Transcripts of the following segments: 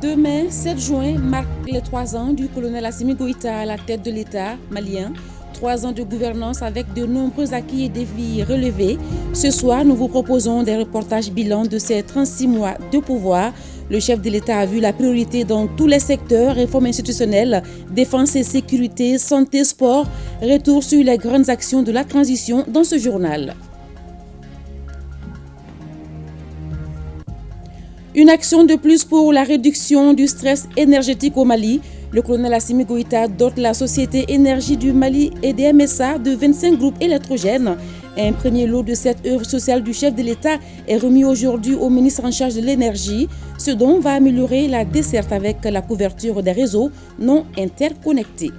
Demain, 7 juin, marque les 3 ans du colonel Assimi Goïta à la tête de l'État malien. 3 ans de gouvernance avec de nombreux acquis et défis relevés. Ce soir, nous vous proposons des reportages bilan de ces 36 mois de pouvoir. Le chef de l'État a vu la priorité dans tous les secteurs, réforme institutionnelle, défense et sécurité, santé, sport. Retour sur les grandes actions de la transition dans ce journal. Une action de plus pour la réduction du stress énergétique au Mali. Le colonel Assimi Goïta dote la société Énergie du Mali EDM-SA de 25 groupes électrogènes. Un premier lot de cette œuvre sociale du chef de l'État est remis aujourd'hui au ministre en charge de l'énergie, ce dont va améliorer la desserte avec la couverture des réseaux non interconnectés.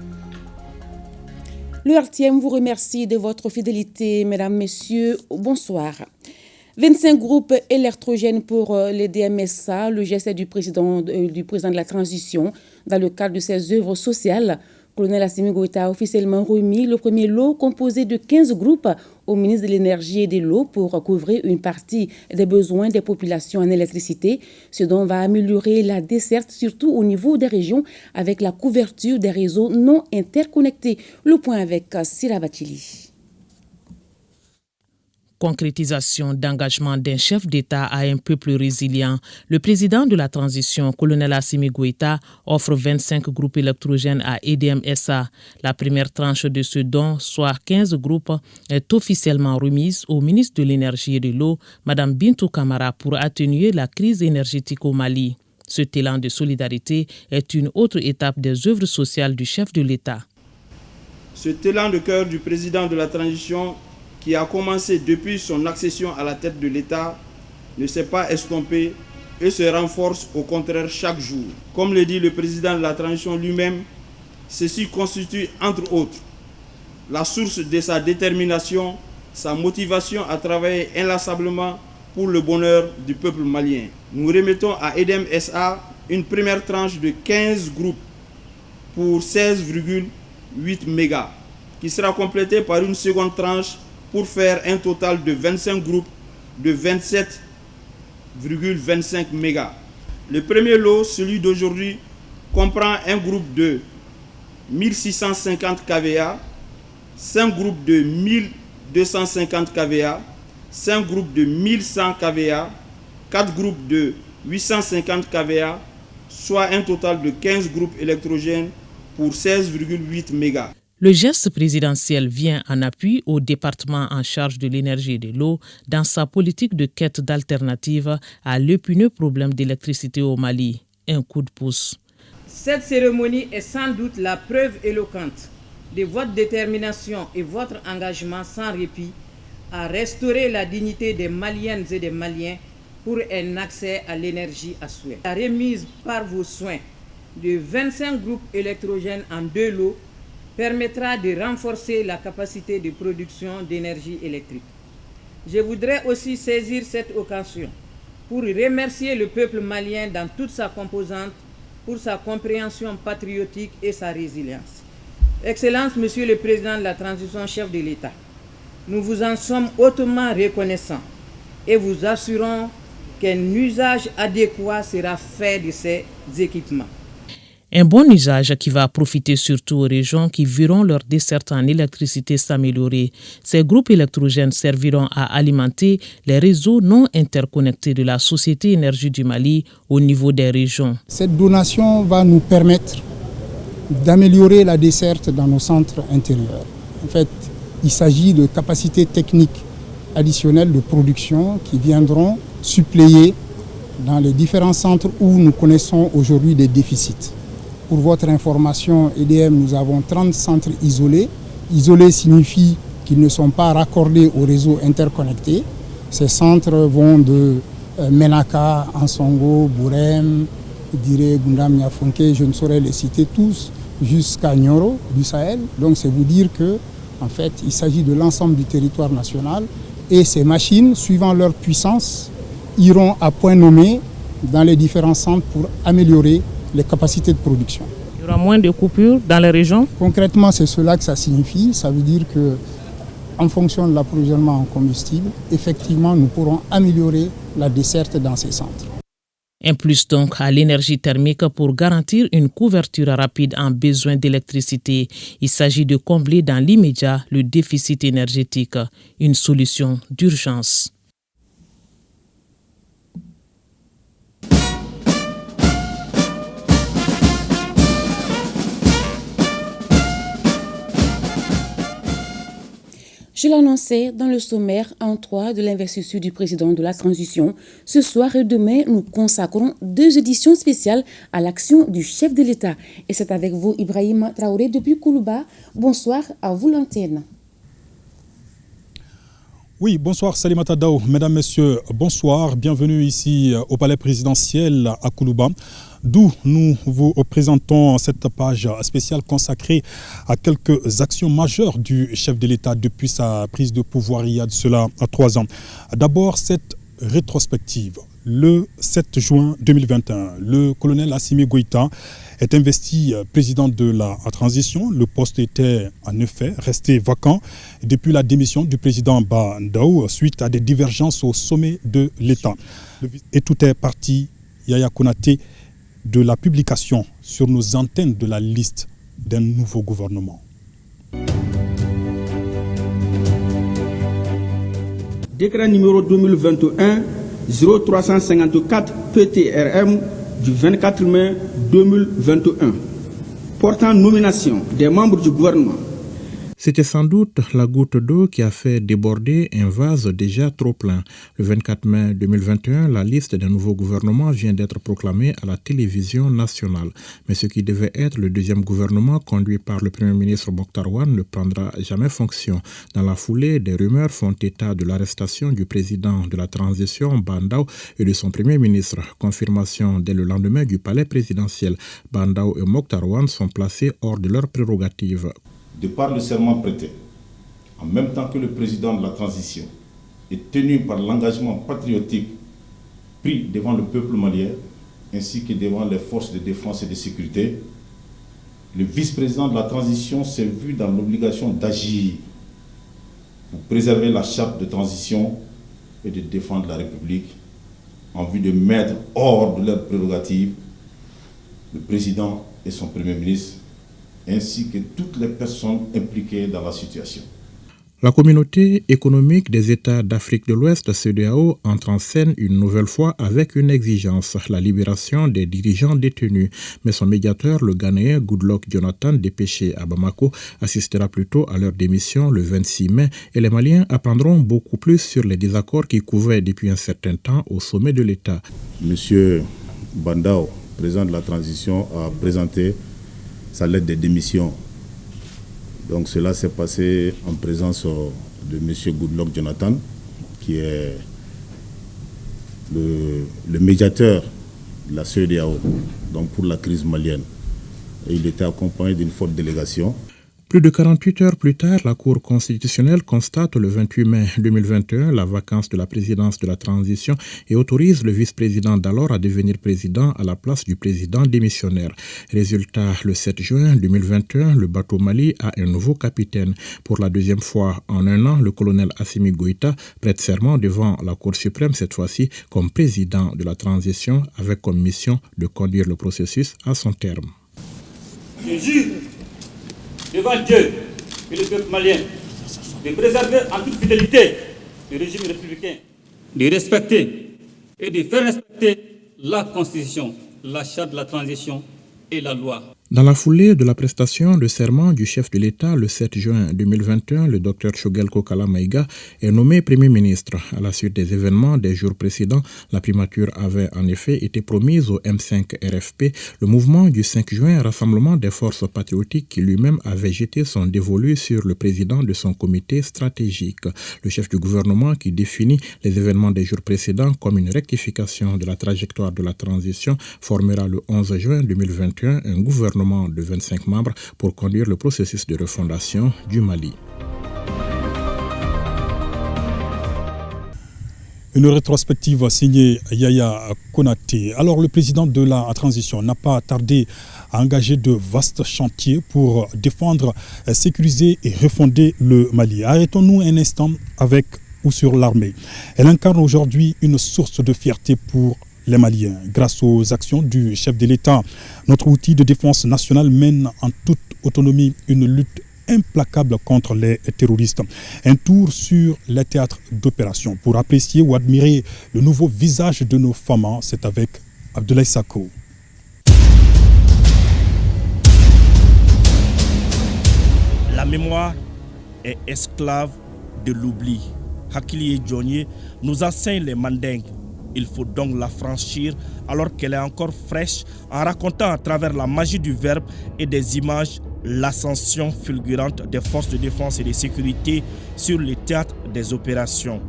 Le RTM vous remercie de votre fidélité, mesdames, messieurs, bonsoir. 25 groupes électrogènes pour les DMSA, le geste du président de la transition dans le cadre de ses œuvres sociales. Le colonel Assimi Goïta a officiellement remis le premier lot composé de 15 groupes au ministre de l'Énergie et de l'Eau pour couvrir une partie des besoins des populations en électricité, ce dont va améliorer la desserte, surtout au niveau des régions, avec la couverture des réseaux non interconnectés. Le point avec Sira Batili. Concrétisation d'engagement d'un chef d'État à un peuple résilient. Le président de la transition, colonel Assimi Goïta, offre 25 groupes électrogènes à EDM-SA. La première tranche de ce don, soit 15 groupes, est officiellement remise au ministre de l'Énergie et de l'Eau, Mme Bintou Kamara, pour atténuer la crise énergétique au Mali. Ce élan de solidarité est une autre étape des œuvres sociales du chef de l'État. Cet élan de cœur du président de la transition qui a commencé depuis son accession à la tête de l'État, ne s'est pas estompé et se renforce au contraire chaque jour. Comme le dit le président de la transition lui-même, ceci constitue entre autres la source de sa détermination, sa motivation à travailler inlassablement pour le bonheur du peuple malien. Nous remettons à EDM-SA une première tranche de 15 groupes pour 16,8 mégas, qui sera complétée par une seconde tranche pour faire un total de 25 groupes de 27,25 mégas. Le premier lot, celui d'aujourd'hui, comprend un groupe de 1650 kVA, 5 groupes de 1250 kVA, 5 groupes de 1100 kVA, 4 groupes de 850 kVA, soit un total de 15 groupes électrogènes pour 16,8 mégas. Le geste présidentiel vient en appui au département en charge de l'énergie et de l'eau dans sa politique de quête d'alternatives à l'épineux problème d'électricité au Mali. Un coup de pouce. Cette cérémonie est sans doute la preuve éloquente de votre détermination et votre engagement sans répit à restaurer la dignité des Maliennes et des Maliens pour un accès à l'énergie à souhait. La remise par vos soins de 25 groupes électrogènes en 2 lots permettra de renforcer la capacité de production d'énergie électrique. Je voudrais aussi saisir cette occasion pour remercier le peuple malien dans toute sa composante pour sa compréhension patriotique et sa résilience. Excellence, Monsieur le Président de la transition, chef de l'État, nous vous en sommes hautement reconnaissants et vous assurons qu'un usage adéquat sera fait de ces équipements. Un bon usage qui va profiter surtout aux régions qui verront leur desserte en électricité s'améliorer. Ces groupes électrogènes serviront à alimenter les réseaux non interconnectés de la Société Énergie du Mali au niveau des régions. Cette donation va nous permettre d'améliorer la desserte dans nos centres intérieurs. En fait, il s'agit de capacités techniques additionnelles de production qui viendront suppléer dans les différents centres où nous connaissons aujourd'hui des déficits. Pour votre information, EDM, nous avons 30 centres isolés. Isolés signifie qu'ils ne sont pas raccordés au réseau interconnecté. Ces centres vont de Menaka, Ansongo, Bourem, Dire, Gundam, Niafonke, je ne saurais les citer tous, jusqu'à Nyoro du Sahel. Donc c'est vous dire que, en fait, il s'agit de l'ensemble du territoire national et ces machines, suivant leur puissance, iront à point nommé dans les différents centres pour améliorer les capacités de production. Il y aura moins de coupures dans les régions? Concrètement, c'est cela que ça signifie. Ça veut dire que, en fonction de l'approvisionnement en combustible, effectivement, nous pourrons améliorer la desserte dans ces centres. Un plus donc à l'énergie thermique pour garantir une couverture rapide en besoin d'électricité. Il s'agit de combler dans l'immédiat le déficit énergétique, une solution d'urgence. Je l'annonçais dans le sommaire en 3 de l'investiture du président de la transition. Ce soir et demain, nous consacrons 2 éditions spéciales à l'action du chef de l'État. Et c'est avec vous, Ibrahima Traoré, depuis Koulouba. Bonsoir, à vous l'antenne. Oui, bonsoir Salimata Daou. Mesdames, Messieurs, bonsoir. Bienvenue ici au Palais présidentiel à Koulouba, d'où nous vous présentons cette page spéciale consacrée à quelques actions majeures du chef de l'État depuis sa prise de pouvoir il y a de cela 3 ans. D'abord, cette rétrospective. Le 7 juin 2021, le colonel Assimi Goïta est investi président de la transition. Le poste était en effet resté vacant depuis la démission du président Bandaou suite à des divergences au sommet de l'État. Et tout est parti, Yaya Konaté, de la publication sur nos antennes de la liste d'un nouveau gouvernement. Décret numéro 2021-0354 PTRM du 24 mai 2021 portant nomination des membres du gouvernement. C'était sans doute la goutte d'eau qui a fait déborder un vase déjà trop plein. Le 24 mai 2021, la liste d'un nouveau gouvernement vient d'être proclamée à la télévision nationale. Mais ce qui devait être le deuxième gouvernement conduit par le Premier ministre Mokhtar Ouane ne prendra jamais fonction. Dans la foulée, des rumeurs font état de l'arrestation du président de la transition, Bandaou, et de son Premier ministre. Confirmation dès le lendemain du palais présidentiel. Bandaou et Mokhtar Ouane sont placés hors de leurs prérogatives. De par le serment prêté, en même temps que le président de la transition est tenu par l'engagement patriotique pris devant le peuple malien ainsi que devant les forces de défense et de sécurité, le vice-président de la transition s'est vu dans l'obligation d'agir pour préserver la charte de transition et de défendre la République en vue de mettre hors de leurs prérogatives le président et son Premier ministre ainsi que toutes les personnes impliquées dans la situation. La communauté économique des États d'Afrique de l'Ouest, CEDEAO, entre en scène une nouvelle fois avec une exigence, la libération des dirigeants détenus. Mais son médiateur, le Ghanéen Goodluck Jonathan, dépêché à Bamako, assistera plutôt à leur démission le 26 mai et les Maliens apprendront beaucoup plus sur les désaccords qui couvaient depuis un certain temps au sommet de l'État. Monsieur Bandaou, président de la transition, a présenté sa lettre de démission. Donc cela s'est passé en présence de M. Goodluck Jonathan, qui est le médiateur de la CEDEAO donc pour la crise malienne. Et il était accompagné d'une forte délégation. Plus de 48 heures plus tard, la Cour constitutionnelle constate le 28 mai 2021 la vacance de la présidence de la transition et autorise le vice-président d'alors à devenir président à la place du président démissionnaire. Résultat, le 7 juin 2021, le bateau Mali a un nouveau capitaine. Pour la deuxième fois en un an, le colonel Assimi Goïta prête serment devant la Cour suprême, cette fois-ci comme président de la transition, avec comme mission de conduire le processus à son terme. Je jure devant Dieu et le peuple malien de préserver en toute fidélité le régime républicain, de respecter et de faire respecter la Constitution, la charte de la transition et la loi. Dans la foulée de la prestation de serment du chef de l'État le 7 juin 2021, le Dr Choguel Kokala Maïga est nommé Premier ministre. À la suite des événements des jours précédents, la primature avait en effet été promise au M5 RFP, le mouvement du 5 juin, rassemblement des forces patriotiques qui lui-même avait jeté son dévolu sur le président de son comité stratégique. Le chef du gouvernement qui définit les événements des jours précédents comme une rectification de la trajectoire de la transition formera le 11 juin 2021 un gouvernement de 25 membres pour conduire le processus de refondation du Mali. Une rétrospective signée Yaya Konaté. Alors le président de la transition n'a pas tardé à engager de vastes chantiers pour défendre, sécuriser et refonder le Mali. Arrêtons-nous un instant avec ou sur l'armée. Elle incarne aujourd'hui une source de fierté pour les Maliens. Grâce aux actions du chef de l'État, notre outil de défense nationale mène en toute autonomie une lutte implacable contre les terroristes. Un tour sur les théâtres d'opération pour apprécier ou admirer le nouveau visage de nos femmes, c'est avec Abdoulaye Sako. La mémoire est esclave de l'oubli. Hakili Djonye nous enseigne les mandingues. Il faut donc la franchir alors qu'elle est encore fraîche en racontant à travers la magie du verbe et des images l'ascension fulgurante des forces de défense et de sécurité sur les théâtres des opérations.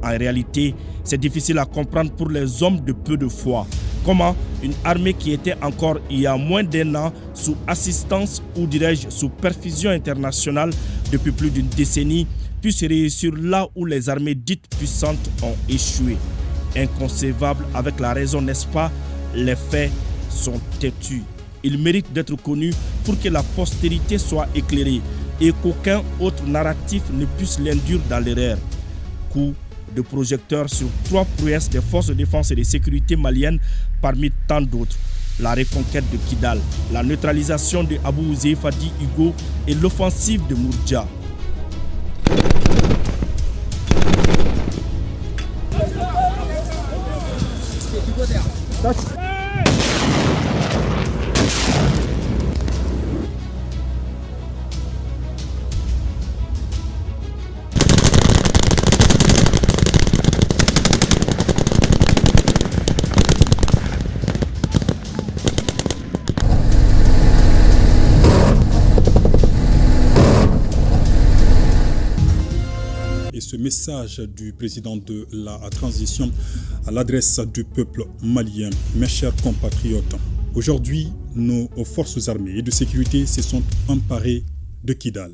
En réalité, c'est difficile à comprendre pour les hommes de peu de foi. Comment une armée qui était encore il y a moins d'1 an sous assistance ou dirais-je sous perfusion internationale depuis plus d'une décennie puisse réussir là où les armées dites puissantes ont échoué. Inconcevable avec la raison, n'est-ce pas? Les faits sont têtus. Ils méritent d'être connus pour que la postérité soit éclairée et qu'aucun autre narratif ne puisse l'induire dans l'erreur. Coup de projecteur sur 3 prouesses des forces de défense et de sécurité maliennes parmi tant d'autres. La reconquête de Kidal, la neutralisation de Abou Ouzé Fadi Hugo et l'offensive de Mourdja. Ce message du président de la transition à l'adresse du peuple malien. Mes chers compatriotes, aujourd'hui, nos forces armées et de sécurité se sont emparées de Kidal.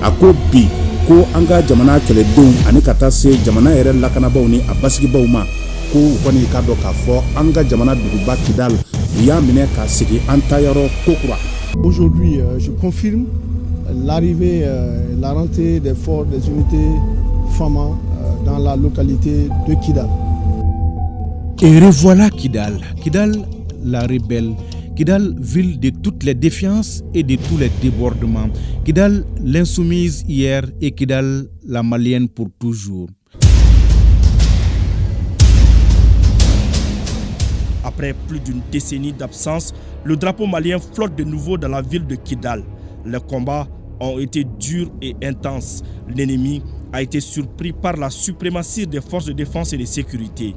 Ako bi ko anga jamana kele dum ani kata se jamana yɛrɛ lakanabaw ni a basigibaw ma ko kɔni ka dɔ k'a fɔ anga jamana duguba Kidal u y'a minɛ ka sigi an ta yɔrɔ kokura. Aujourd'hui, je confirme l'arrivée, la rentrée des forces des unités Fama dans la localité de Kidal. Et revoilà Kidal. Kidal, la rebelle. Kidal, ville de toutes les défiances et de tous les débordements. Kidal, l'insoumise hier et Kidal, la malienne pour toujours. Après plus d'une décennie d'absence, le drapeau malien flotte de nouveau dans la ville de Kidal. Les combats ont été durs et intenses. L'ennemi a été surpris par la suprématie des forces de défense et de sécurité.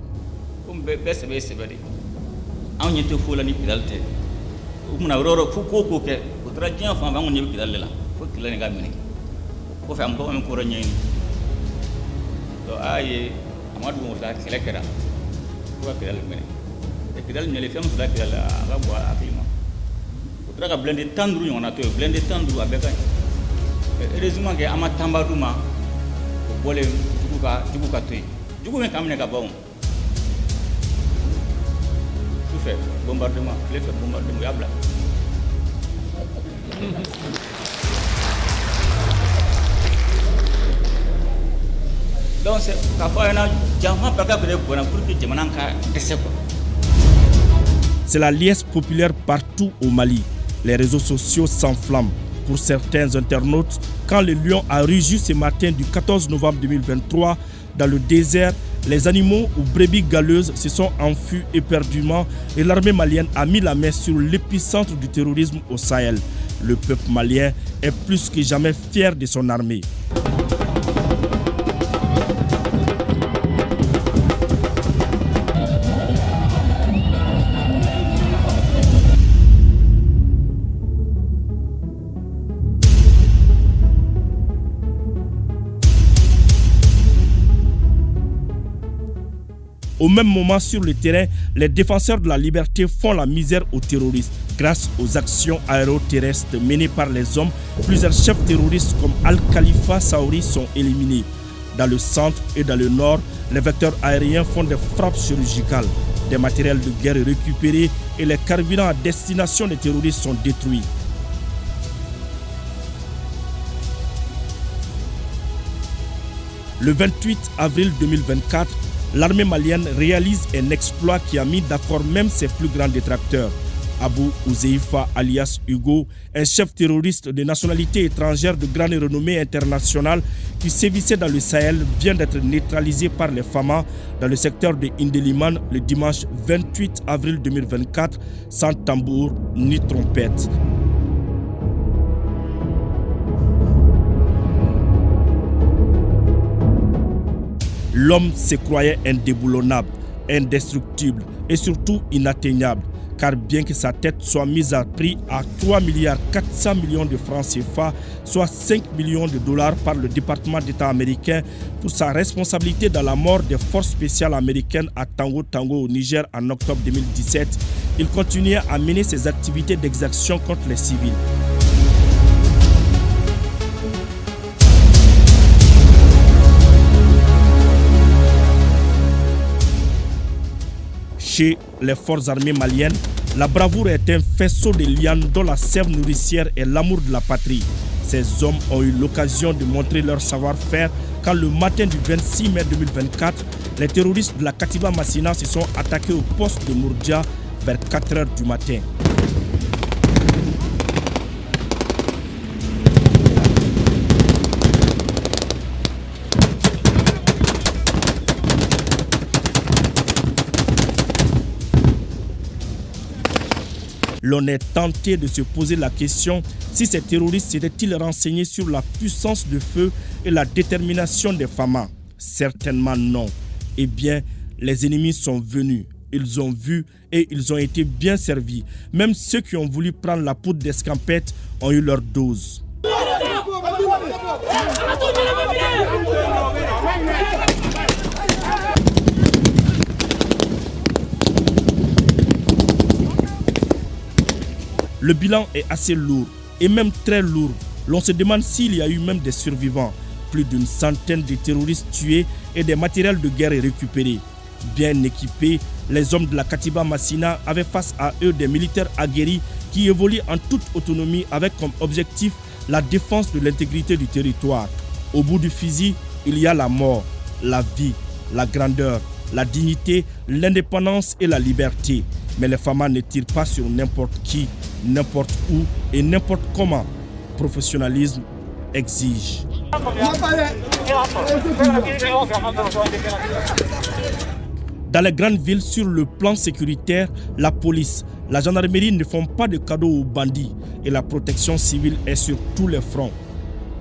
Heureusement que ama tambadouma bolé dugu ka toy dugu men kamne ka bawo tout fait bombardement les fait bombardement yabla donc c'est ka fa na jama baka ko pour que jamana ka desse ko. C'est la liesse populaire partout au Mali. Les réseaux sociaux s'enflamment. Pour certains internautes, quand le lion a rugi ce matin du 14 novembre 2023 dans le désert, les animaux ou brebis galeuses se sont enfuis éperdument et l'armée malienne a mis la main sur l'épicentre du terrorisme au Sahel. Le peuple malien est plus que jamais fier de son armée. Au même moment, sur le terrain, les défenseurs de la liberté font la misère aux terroristes. Grâce aux actions aéroterrestres menées par les hommes, plusieurs chefs terroristes comme Al-Khalifa Saouri sont éliminés. Dans le centre et dans le nord, les vecteurs aériens font des frappes chirurgicales. Des matériels de guerre récupérés et les carburants à destination des terroristes sont détruits. Le 28 avril 2024, l'armée malienne réalise un exploit qui a mis d'accord même ses plus grands détracteurs. Abou Ouzeifa alias Hugo, un chef terroriste de nationalité étrangère de grande renommée internationale qui sévissait dans le Sahel, vient d'être neutralisé par les FAMA dans le secteur de Indeliman le dimanche 28 avril 2024 sans tambour ni trompette. L'homme se croyait indéboulonnable, indestructible et surtout inatteignable. Car bien que sa tête soit mise à prix à 3 milliards 400 millions de francs CFA, soit 5 millions de dollars par le département d'État américain pour sa responsabilité dans la mort des forces spéciales américaines à Tango au Niger en octobre 2017, il continuait à mener ses activités d'exaction contre les civils. Chez les forces armées maliennes, la bravoure est un faisceau de lianes dont la sève nourricière est l'amour de la patrie. Ces hommes ont eu l'occasion de montrer leur savoir-faire quand le matin du 26 mai 2024, les terroristes de la Katiba Massina se sont attaqués au poste de Mourdia vers 4 h du matin. L'on est tenté de se poser la question si ces terroristes s'étaient-ils renseignés sur la puissance de feu et la détermination des FAMA. Certainement non. Eh bien, les ennemis sont venus, ils ont vu et ils ont été bien servis. Même ceux qui ont voulu prendre la poudre d'escampette ont eu leur dose. Le bilan est assez lourd et même très lourd. L'on se demande s'il y a eu même des survivants. Plus d'une centaine de terroristes tués et des matériels de guerre récupérés. Bien équipés, les hommes de la Katiba Massina avaient face à eux des militaires aguerris qui évoluent en toute autonomie avec comme objectif la défense de l'intégrité du territoire. Au bout du fusil, il y a la mort, la vie, la grandeur, la dignité, l'indépendance et la liberté. Mais les FAMA ne tirent pas sur n'importe qui, n'importe où et n'importe comment. Professionnalisme exige. Dans les grandes villes, sur le plan sécuritaire, la police, la gendarmerie ne font pas de cadeaux aux bandits et la protection civile est sur tous les fronts.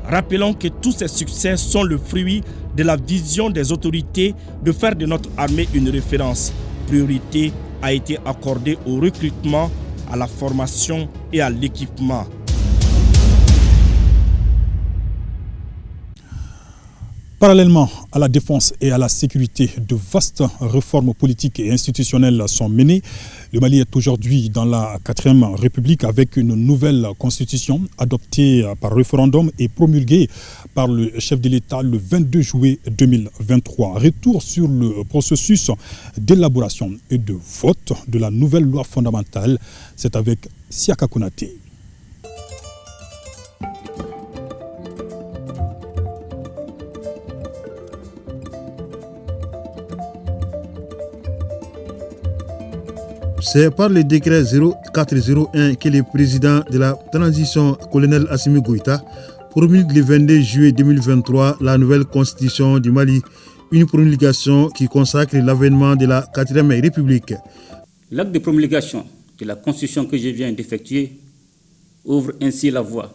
Rappelons que tous ces succès sont le fruit de la vision des autorités de faire de notre armée une référence. Priorité a été accordée au recrutement, à la formation et à l'équipement. Parallèlement à la défense et à la sécurité, de vastes réformes politiques et institutionnelles sont menées. Le Mali est aujourd'hui dans la 4e République avec une nouvelle constitution adoptée par référendum et promulguée par le chef de l'État le 22 juillet 2023. Retour sur le processus d'élaboration et de vote de la nouvelle loi fondamentale. C'est avec Siaka Konaté. C'est par le décret 0401 que le président de la transition, colonel Assimi Goïta, promulgue le 22 juillet 2023 la nouvelle constitution du Mali, une promulgation qui consacre l'avènement de la 4e République. L'acte de promulgation de la constitution que je viens d'effectuer ouvre ainsi la voie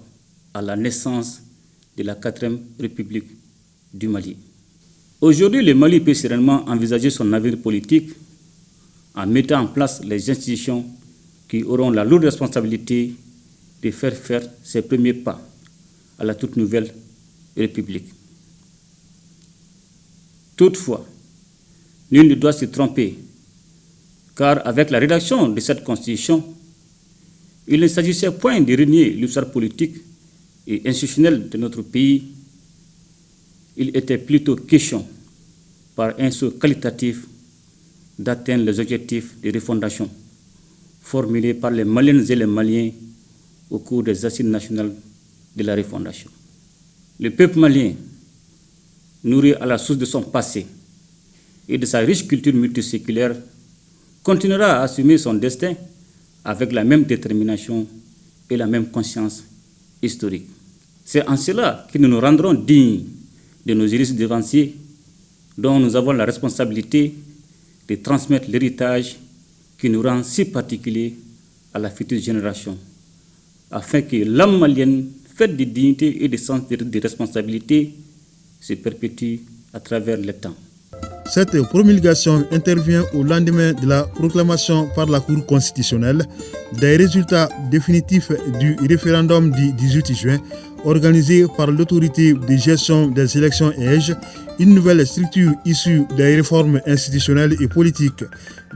à la naissance de la 4e République du Mali. Aujourd'hui, le Mali peut sereinement envisager son avenir politique en mettant en place les institutions qui auront la lourde responsabilité de faire ses premiers pas à la toute nouvelle République. Toutefois, nul ne doit se tromper, car avec la rédaction de cette constitution, il ne s'agissait point de renier l'histoire politique et institutionnelle de notre pays. Il était plutôt question, par un saut qualitatif, d'atteindre les objectifs de refondation formulés par les Maliennes et les Maliens au cours des assises nationales de la refondation. Le peuple malien, nourri à la source de son passé, et de sa riche culture multiséculaire, continuera à assumer son destin avec la même détermination et la même conscience historique. C'est en cela que nous nous rendrons dignes de nos illustres devanciers, dont nous avons la responsabilité de transmettre l'héritage qui nous rend si particulier à la future génération, afin que l'âme malienne, faite de dignité et de sens de responsabilité, se perpétue à travers le temps. Cette promulgation intervient au lendemain de la proclamation par la Cour constitutionnelle des résultats définitifs du référendum du 18 juin organisé par l'autorité de gestion des élections EGE, une nouvelle structure issue des réformes institutionnelles et politiques.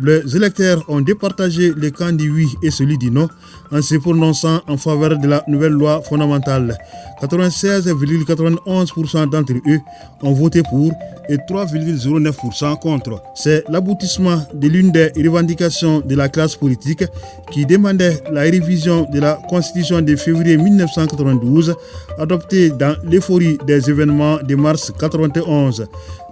Les électeurs ont départagé les camps du oui et celui du non en se prononçant en faveur de la nouvelle loi fondamentale. 96,91% d'entre eux ont voté pour et 3,09% contre. C'est l'aboutissement de l'une des revendications de la classe politique qui demandait la révision de la Constitution de février 1992 adoptée dans l'euphorie des événements de mars 1991.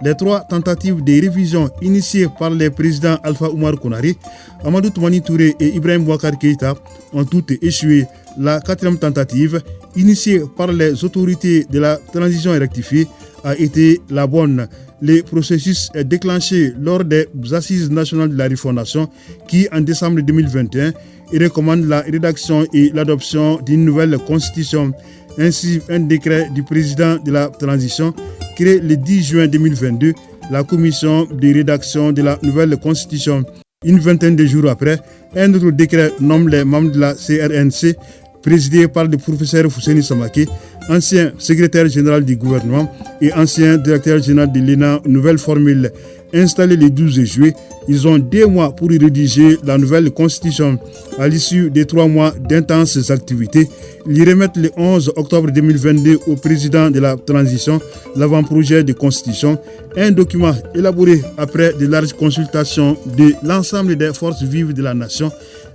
Les trois tentatives de révision initiées par les présidents Alpha Oumar Konaré, Amadou Toumani Touré et Ibrahim Boubacar Keïta ont toutes échoué. La quatrième tentative, initiée par les autorités de la transition rectifiée, a été la bonne. Le processus est déclenché lors des Assises nationales de la refondation qui, en décembre 2021, recommandent la rédaction et l'adoption d'une nouvelle constitution. Ainsi, un décret du président de la transition crée le 10 juin 2022 la commission de rédaction de la nouvelle constitution. Une vingtaine de jours après, un autre décret nomme les membres de la CRNC, présidé par le professeur Fousseini Samake, ancien secrétaire général du gouvernement et ancien directeur général de l'ENA, nouvelle formule. Installés le 12 juillet, ils ont 2 mois pour rédiger la nouvelle constitution. À l'issue des 3 mois d'intenses activités, ils remettent le 11 octobre 2022 au président de la transition l'avant-projet de constitution, un document élaboré après de larges consultations de l'ensemble des forces vives de la nation,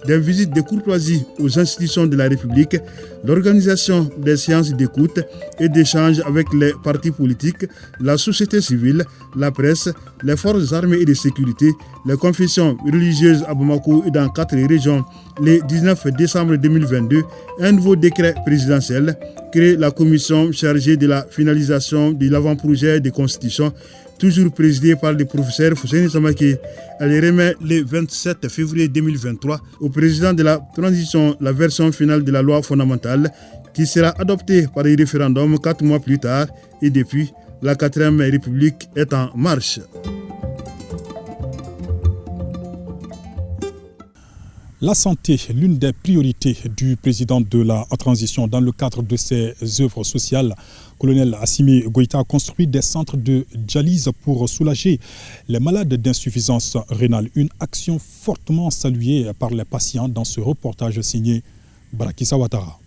des visites de courtoisie aux institutions de la République, l'organisation des séances d'écoute et d'échange avec les partis politiques, la société civile, la presse, les forces armées et de sécurité, les confessions religieuses à Bamako et dans 4 régions. Le 19 décembre 2022, un nouveau décret présidentiel crée la commission chargée de la finalisation de l'avant-projet de constitution, toujours présidée par le professeur Fousseini Samake. Elle remet le 27 février 2023 au président de la transition la version finale de la loi fondamentale qui sera adoptée par le référendum 4 mois plus tard et depuis, la 4e République est en marche. La santé, l'une des priorités du président de la transition dans le cadre de ses œuvres sociales. Colonel Assimi Goïta a construit des centres de dialyse pour soulager les malades d'insuffisance rénale. Une action fortement saluée par les patients dans ce reportage signé Barakissa Ouattara.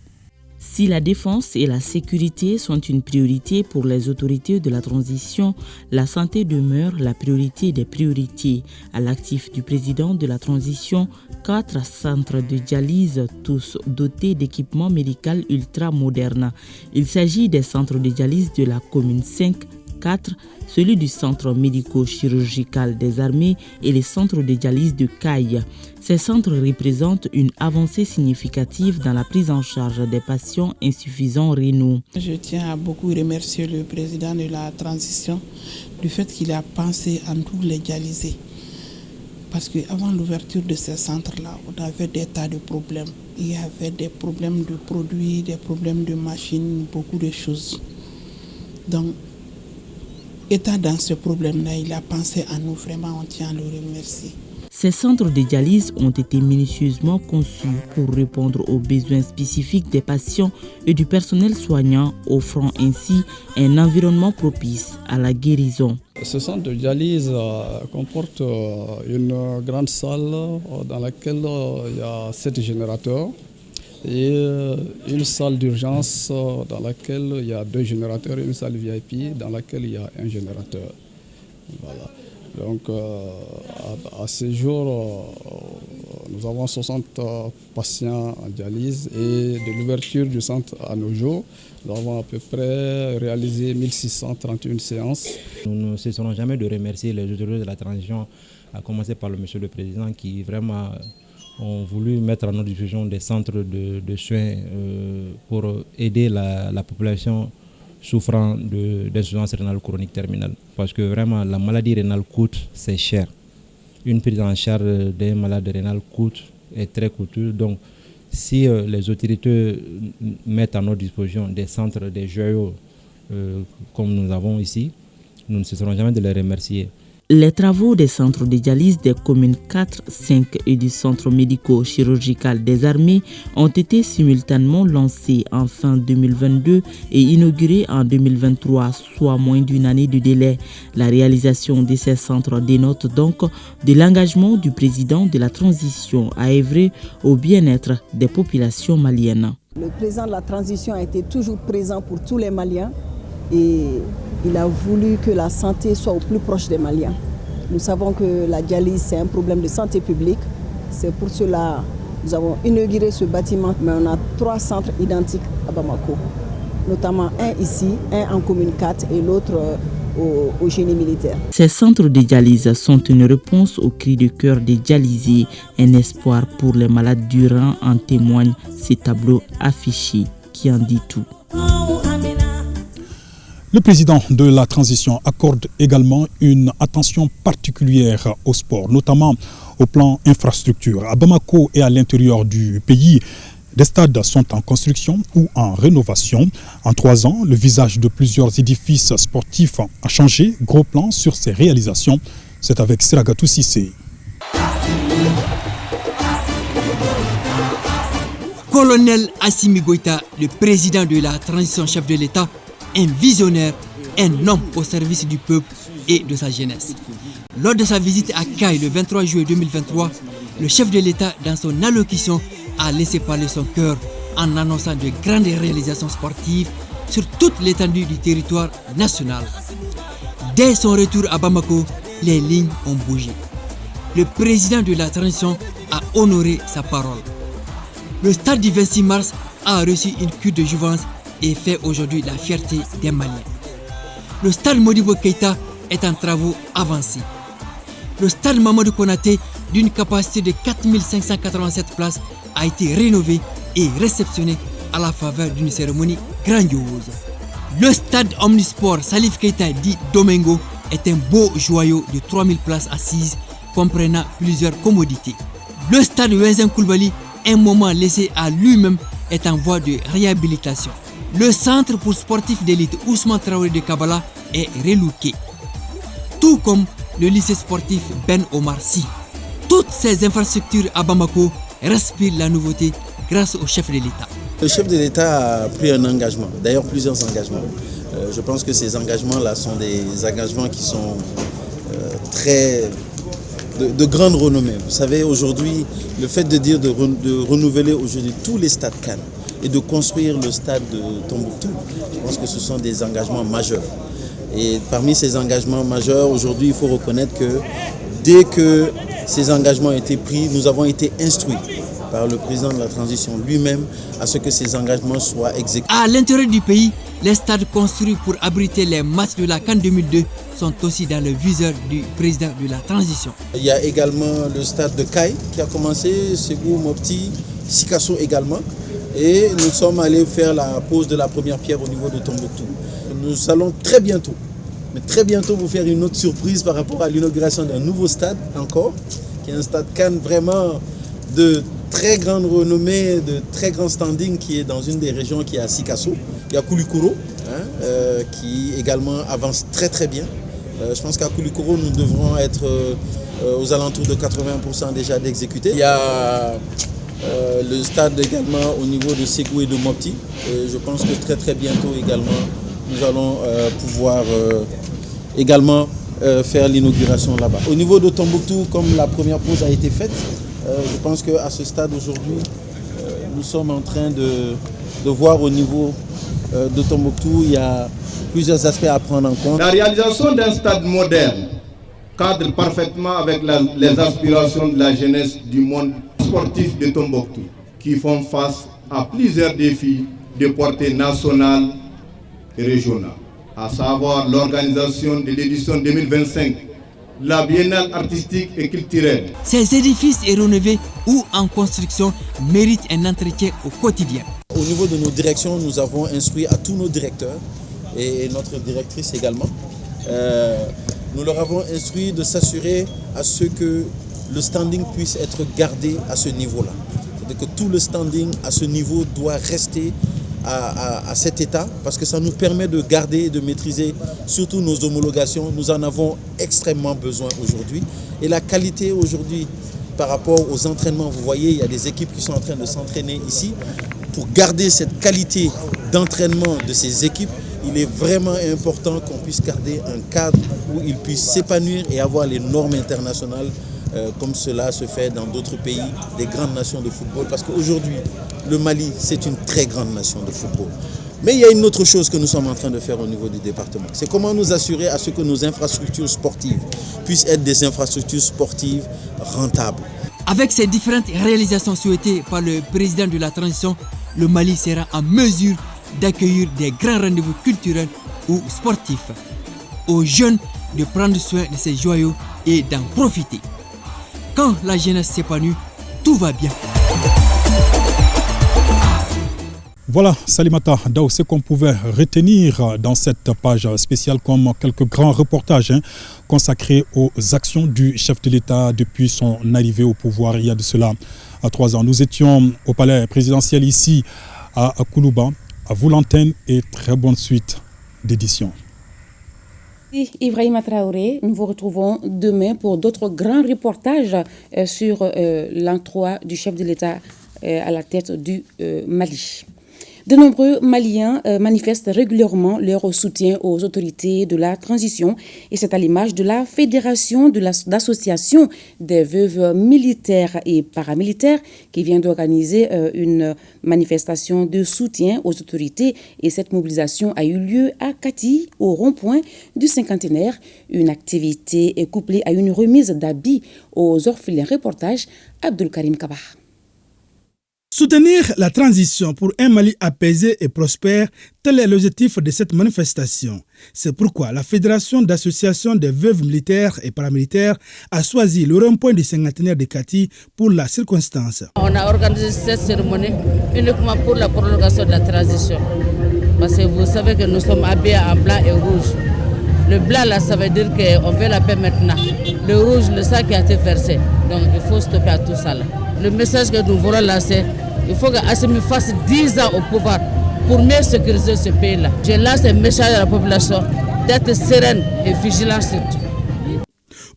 Si la défense et la sécurité sont une priorité pour les autorités de la transition, la santé demeure la priorité des priorités. À l'actif du président de la transition, 4 centres de dialyse, tous dotés d'équipements médicaux ultra modernes. Il s'agit des centres de dialyse de la commune 5, 4, celui du centre médico-chirurgical des armées et les centres de dialyse de Caille. Ces centres représentent une avancée significative dans la prise en charge des patients insuffisants rénaux. Je tiens à beaucoup remercier le président de la transition du fait qu'il a pensé à tous les dialysés. Parce qu'avant l'ouverture de ces centres-là, on avait des tas de problèmes. Il y avait des problèmes de produits, des problèmes de machines, beaucoup de choses. Donc, étant dans ce problème-là, il a pensé à nous. Vraiment, on tient à le remercier. Ces centres de dialyse ont été minutieusement conçus pour répondre aux besoins spécifiques des patients et du personnel soignant, offrant ainsi un environnement propice à la guérison. Ce centre de dialyse comporte une grande salle dans laquelle il y a 7 générateurs et une salle d'urgence dans laquelle il y a 2 générateurs et une salle VIP dans laquelle il y a 1 générateur. Voilà. Donc à ce jour, nous avons 60 patients en dialyse et de l'ouverture du centre à nos jours, nous avons à peu près réalisé 1631 séances. Nous ne cesserons jamais de remercier les autorités de la transition, à commencer par le Monsieur le Président qui vraiment ont voulu mettre à notre disposition des centres de soins pour aider la population souffrant d'insuffisance rénale chronique terminale. Parce que vraiment la maladie rénale coûte, c'est cher. Une prise en charge d'un malade rénal est très coûteuse. Donc si les autorités mettent à notre disposition des centres, des joyaux comme nous avons ici, nous ne cesserons jamais de les remercier. Les travaux des centres de dialyse des communes 4, 5 et du centre médico-chirurgical des armées ont été simultanément lancés en fin 2022 et inaugurés en 2023, soit moins d'une année de délai. La réalisation de ces centres dénote donc de l'engagement du président de la transition à œuvrer au bien-être des populations maliennes. Le président de la transition a été toujours présent pour tous les Maliens et il a voulu que la santé soit au plus proche des Maliens. Nous savons que la dialyse, c'est un problème de santé publique. C'est pour cela que nous avons inauguré ce bâtiment. Mais on a 3 centres identiques à Bamako, notamment un ici, un en commune 4 et l'autre au génie militaire. Ces centres de dialyse sont une réponse au cri de cœur des dialysés, un espoir pour les malades durants, en témoignent ces tableaux affichés qui en dit tout. Le président de la transition accorde également une attention particulière au sport, notamment au plan infrastructure. À Bamako et à l'intérieur du pays, des stades sont en construction ou en rénovation. En 3 ans, le visage de plusieurs édifices sportifs a changé. Gros plan sur ces réalisations. C'est avec Seragatou Sissé. Colonel Assimi Goïta, le président de la transition, chef de l'État, un visionnaire, un homme au service du peuple et de sa jeunesse. Lors de sa visite à Caille le 23 juillet 2023, le chef de l'État, dans son allocution, a laissé parler son cœur en annonçant de grandes réalisations sportives sur toute l'étendue du territoire national. Dès son retour à Bamako, les lignes ont bougé. Le président de la transition a honoré sa parole. Le stade du 26 mars a reçu une cure de jouvence et fait aujourd'hui la fierté des Maliens. Le stade Modibo Keïta est en travaux avancés. Le stade Mamadou Konaté, d'une capacité de 4587 places, a été rénové et réceptionné à la faveur d'une cérémonie grandiose. Le stade Omnisport Salif Keïta dit Domingo est un beau joyau de 3000 places assises, comprenant plusieurs commodités. Le stade Wenzen Koulibaly, un moment laissé à lui-même, est en voie de réhabilitation. Le centre pour sportifs d'élite Ousmane Traoré de Kabbalah est relooké, tout comme le lycée sportif Ben Omar Sy. Toutes ces infrastructures à Bamako respirent la nouveauté grâce au chef de l'État. Le chef de l'État a pris un engagement, d'ailleurs plusieurs engagements. Je pense que ces engagements-là sont des engagements qui sont de grande renommée. Vous savez, aujourd'hui, le fait de renouveler aujourd'hui tous les stades CAN et de construire le stade de Tombouctou, je pense que ce sont des engagements majeurs. Et parmi ces engagements majeurs, aujourd'hui, il faut reconnaître que dès que ces engagements ont été pris, nous avons été instruits par le président de la transition lui-même à ce que ces engagements soient exécutés. À l'intérieur du pays, les stades construits pour abriter les matchs de la CAN 2002 sont aussi dans le viseur du président de la transition. Il y a également le stade de Caille qui a commencé, Ségou, Mopti, Sikasso également. Et nous sommes allés faire la pose de la première pierre au niveau de Tombouctou. Nous allons très bientôt vous faire une autre surprise par rapport à l'inauguration d'un nouveau stade encore, qui est un stade CAN vraiment de très grande renommée, de très grand standing, qui est dans une des régions qui est à Sikasso. Il y a Koulikoro, qui également avance très très bien. Je pense qu'à Koulikoro, nous devrons être aux alentours de 80% déjà d'exécutés. Il y a le stade également au niveau de Ségou et de Mopti. Je pense que très très bientôt également, nous allons pouvoir également faire l'inauguration là-bas. Au niveau de Tombouctou, comme la première pause a été faite, je pense qu'à ce stade aujourd'hui, nous sommes en train de voir au niveau de Tombouctou, il y a plusieurs aspects à prendre en compte. La réalisation d'un stade moderne, cadre parfaitement avec les aspirations de la jeunesse du monde sportif de Tombouctou, qui font face à plusieurs défis de portée nationale et régionale, à savoir l'organisation de l'édition 2025, la biennale artistique et culturelle. Ces édifices rénovés ou en construction méritent un entretien au quotidien. Au niveau de nos directions, nous avons instruit à tous nos directeurs et notre directrice également. Nous leur avons instruit de s'assurer à ce que le standing puisse être gardé à ce niveau-là. C'est-à-dire que tout le standing à ce niveau doit rester à cet état, parce que ça nous permet de garder et de maîtriser surtout nos homologations. Nous en avons extrêmement besoin aujourd'hui. Et la qualité aujourd'hui par rapport aux entraînements, vous voyez, il y a des équipes qui sont en train de s'entraîner ici. Pour garder cette qualité d'entraînement de ces équipes, il est vraiment important qu'on puisse garder un cadre où ils puissent s'épanouir et avoir les normes internationales comme cela se fait dans d'autres pays, des grandes nations de football. Parce qu'aujourd'hui, le Mali, c'est une très grande nation de football. Mais il y a une autre chose que nous sommes en train de faire au niveau du département. C'est comment nous assurer à ce que nos infrastructures sportives puissent être des infrastructures sportives rentables. Avec ces différentes réalisations souhaitées par le président de la transition, le Mali sera en mesure d'accueillir des grands rendez-vous culturels ou sportifs. Aux jeunes de prendre soin de ces joyaux et d'en profiter. Quand la jeunesse s'épanouit, tout va bien. Voilà, Salimata Daou, ce qu'on pouvait retenir dans cette page spéciale comme quelques grands reportages consacrés aux actions du chef de l'État depuis son arrivée au pouvoir il y a de cela 3 ans. Nous étions au palais présidentiel ici à Koulouba. À vous l'antenne et très bonne suite d'édition. Ibrahima Traoré, nous vous retrouvons demain pour d'autres grands reportages sur l'entroi du chef de l'État à la tête du Mali. De nombreux Maliens manifestent régulièrement leur soutien aux autorités de la transition et c'est à l'image de la Fédération d'associations des veuves militaires et paramilitaires qui vient d'organiser une manifestation de soutien aux autorités et cette mobilisation a eu lieu à Kati, au rond-point du cinquantenaire. Une activité est couplée à une remise d'habits aux orphelins. Reportage Abdul Karim Kaba. Soutenir la transition pour un Mali apaisé et prospère, tel est l'objectif de cette manifestation. C'est pourquoi la Fédération d'associations des veuves militaires et paramilitaires a choisi le rond-point du cinquantenaire de Kati pour la circonstance. On a organisé cette cérémonie uniquement pour la prolongation de la transition. Parce que vous savez que nous sommes habillés en blanc et rouge. Le blanc, là, ça veut dire qu'on veut la paix maintenant. Le rouge, le sang qui a été versé. Donc, il faut stopper à tout ça. Là. Le message que nous voulons lancer, il faut qu'Assimi fasse 10 ans au pouvoir pour mieux sécuriser ce pays-là. Je lance un message à la population d'être sereine et vigilante surtout.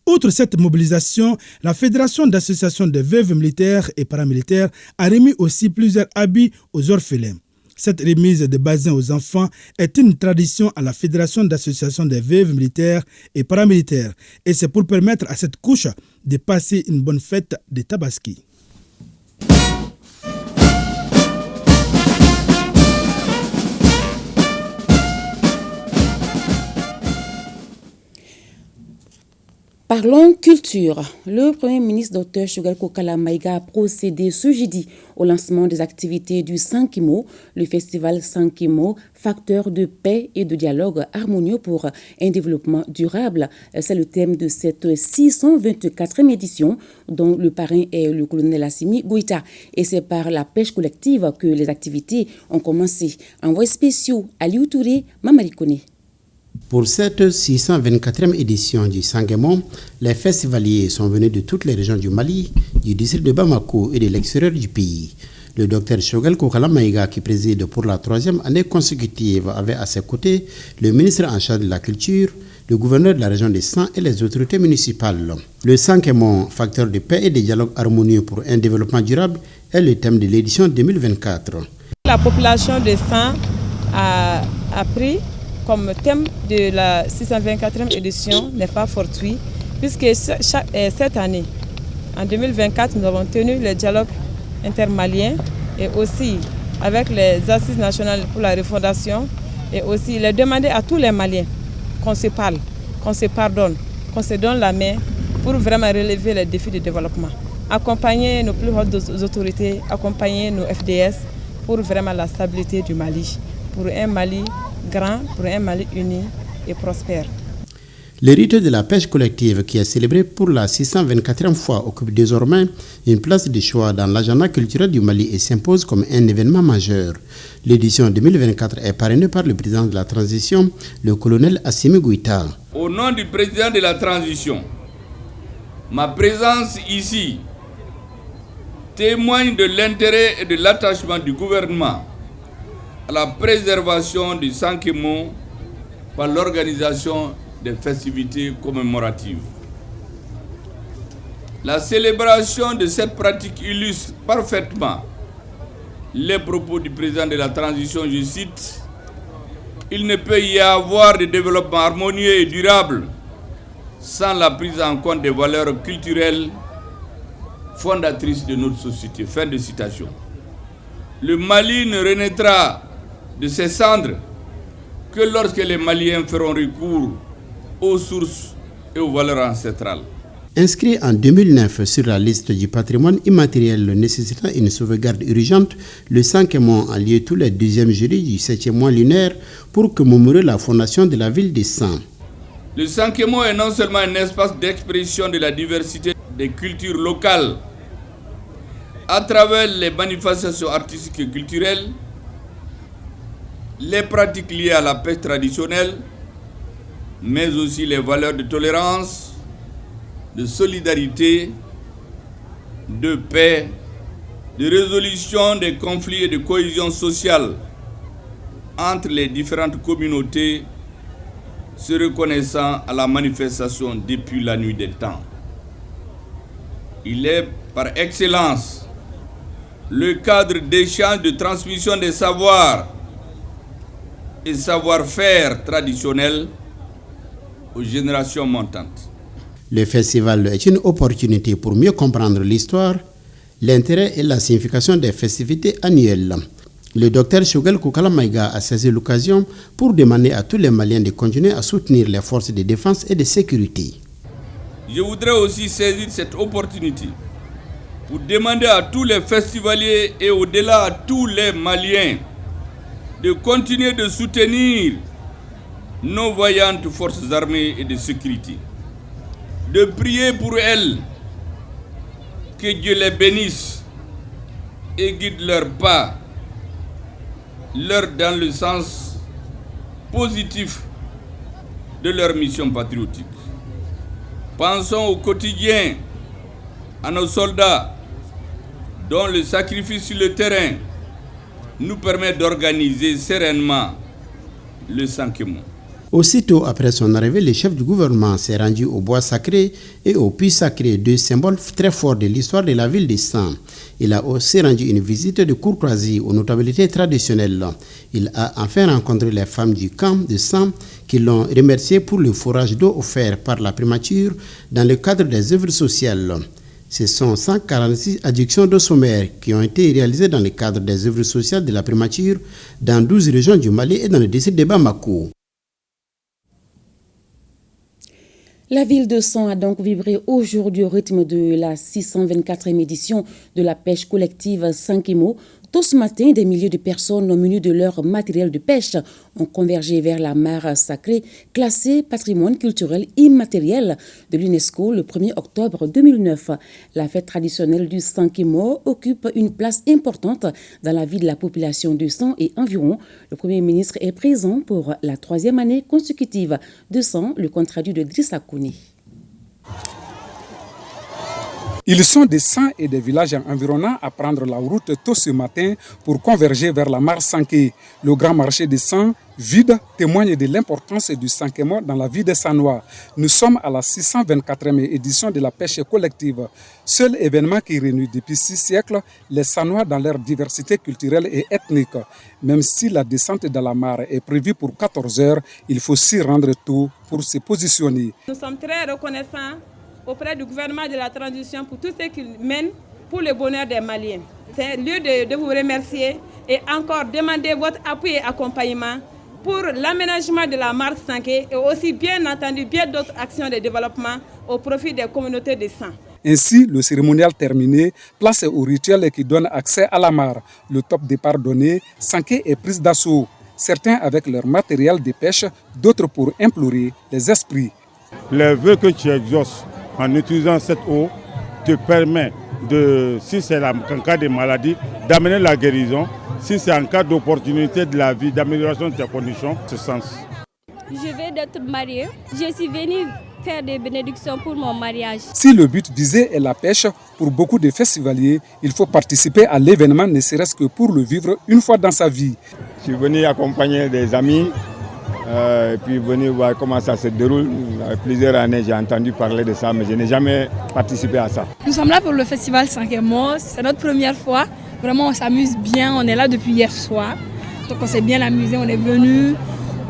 Outre cette mobilisation, la Fédération d'associations des veuves militaires et paramilitaires a remis aussi plusieurs habits aux orphelins. Cette remise de basins aux enfants est une tradition à la Fédération d'associations des veuves militaires et paramilitaires et c'est pour permettre à cette couche de passer une bonne fête de Tabaski. Parlons culture. Le Premier ministre Dr Choguel Kokala Maïga a procédé ce jeudi au lancement des activités du Sankimo, le festival Sankimo, facteur de paix et de dialogue harmonieux pour un développement durable. C'est le thème de cette 624e édition dont le parrain est le colonel Assimi Goïta. Et c'est par la pêche collective que les activités ont commencé. Envoyés spéciaux, Aliou Touré, Mamadi Kone. Pour cette 624e édition du Sankimo, les festivaliers sont venus de toutes les régions du Mali, du district de Bamako et de l'extérieur du pays. Le docteur Choguel Kokala Maïga, qui préside pour la 3e année consécutive, avait à ses côtés le ministre en charge de la culture, le gouverneur de la région des Sangs et les autorités municipales. Le Sankimo, facteur de paix et de dialogue harmonieux pour un développement durable, est le thème de l'édition 2024. La population des Sangs a pris comme thème de la 624e édition n'est pas fortuit, puisque cette année, en 2024, nous avons tenu le dialogue intermalien et aussi avec les assises nationales pour la refondation et aussi il est demandé à tous les Maliens qu'on se parle, qu'on se pardonne, qu'on se donne la main pour vraiment relever les défis de développement. Accompagner nos plus hautes autorités, accompagner nos FDS pour vraiment la stabilité du Mali, pour un Mali grand, pour un Mali uni et prospère. Le rite de la pêche collective qui est célébré pour la 624e fois occupe désormais une place de choix dans l'agenda culturel du Mali et s'impose comme un événement majeur. L'édition 2024 est parrainée par le président de la transition, le colonel Assimi Goïta. Au nom du président de la transition, ma présence ici témoigne de l'intérêt et de l'attachement du gouvernement à la préservation du Sankemo par l'organisation des festivités commémoratives. La célébration de cette pratique illustre parfaitement les propos du président de la transition, je cite, « Il ne peut y avoir de développement harmonieux et durable sans la prise en compte des valeurs culturelles fondatrices de notre société. » Fin de citation. Le Mali ne renaîtra de ses cendres que lorsque les Maliens feront recours aux sources et aux valeurs ancestrales. Inscrit en 2009 sur la liste du patrimoine immatériel nécessitant une sauvegarde urgente, le Sankemo a lieu tous les 2e jeudis du 7e mois lunaire pour commémorer la fondation de la ville de San. Le Sankemo est non seulement un espace d'expression de la diversité des cultures locales à travers les manifestations artistiques et culturelles, les pratiques liées à la pêche traditionnelle, mais aussi les valeurs de tolérance, de solidarité, de paix, de résolution des conflits et de cohésion sociale entre les différentes communautés se reconnaissant à la manifestation depuis la nuit des temps. Il est par excellence le cadre d'échange, de transmission des savoirs et savoir-faire traditionnels aux générations montantes. Le festival est une opportunité pour mieux comprendre l'histoire, l'intérêt et la signification des festivités annuelles. Le docteur Choguel Koukala Maïga a saisi l'occasion pour demander à tous les Maliens de continuer à soutenir les forces de défense et de sécurité. Je voudrais aussi saisir cette opportunité pour demander à tous les festivaliers et au-delà à tous les Maliens de continuer de soutenir nos vaillantes forces armées et de sécurité, de prier pour elles, que Dieu les bénisse et guide leurs pas, dans le sens positif de leur mission patriotique. Pensons au quotidien à nos soldats dont le sacrifice sur le terrain nous permet d'organiser sereinement le Sankemo. Aussitôt après son arrivée, le chef du gouvernement s'est rendu au bois sacré et au puits sacré, deux symboles très forts de l'histoire de la ville de San. Il a aussi rendu une visite de courtoisie aux notabilités traditionnelles. Il a enfin rencontré les femmes du camp de San qui l'ont remercié pour le forage d'eau offert par la primature dans le cadre des œuvres sociales. Ce sont 146 adductions d'eau sommaire qui ont été réalisées dans le cadre des œuvres sociales de la primature dans 12 régions du Mali et dans le district de Bamako. La ville de San a donc vibré aujourd'hui au rythme de la 624e édition de la pêche collective Sankemo. Tôt ce matin, des milliers de personnes munis de leur matériel de pêche ont convergé vers la mare sacrée, classée patrimoine culturel immatériel de l'UNESCO le 1er octobre 2009. La fête traditionnelle du Sankemo occupe une place importante dans la vie de la population de San et environ. Le Premier ministre est présent pour la 3e année consécutive de San, le compte traduit de Drissa Kouni. Ils sont des 100 et des villages environnants à prendre la route tôt ce matin pour converger vers la mare Sanké. Le grand marché de San, vide, témoigne de l'importance du Sankemo dans la vie des Sanois. Nous sommes à la 624e édition de la pêche collective. Seul événement qui réunit depuis 6 siècles les Sanois dans leur diversité culturelle et ethnique. Même si la descente dans la mare est prévue pour 14 heures, il faut s'y rendre tôt pour se positionner. Nous sommes très reconnaissants auprès du gouvernement de la transition pour tout ce qu'il mène pour le bonheur des Maliens. C'est un lieu de vous remercier et encore demander votre appui et accompagnement pour l'aménagement de la Mare Sanké et aussi bien entendu bien d'autres actions de développement au profit des communautés de sang. Ainsi, le cérémonial terminé, place au rituel qui donne accès à la mare. Le top départ donné, Sanké est prise d'assaut. Certains avec leur matériel de pêche, d'autres pour implorer les esprits. Le vœu que tu exauces en utilisant cette eau te permet de, si c'est en cas de maladie, d'amener la guérison. Si c'est en cas d'opportunité de la vie, d'amélioration de tes conditions, ce sens. Je vais d'être mariée. Je suis venue faire des bénédictions pour mon mariage. Si le but visé est la pêche, pour beaucoup de festivaliers, il faut participer à l'événement, ne serait-ce que pour le vivre une fois dans sa vie. Je suis venu accompagner des amis, et puis venu voir comment ça se déroule. Plusieurs années, j'ai entendu parler de ça, mais je n'ai jamais participé à ça. Nous sommes là pour le festival 5e mois, c'est notre première fois. Vraiment, on s'amuse bien, on est là depuis hier soir. Donc on s'est bien amusé, on est venu,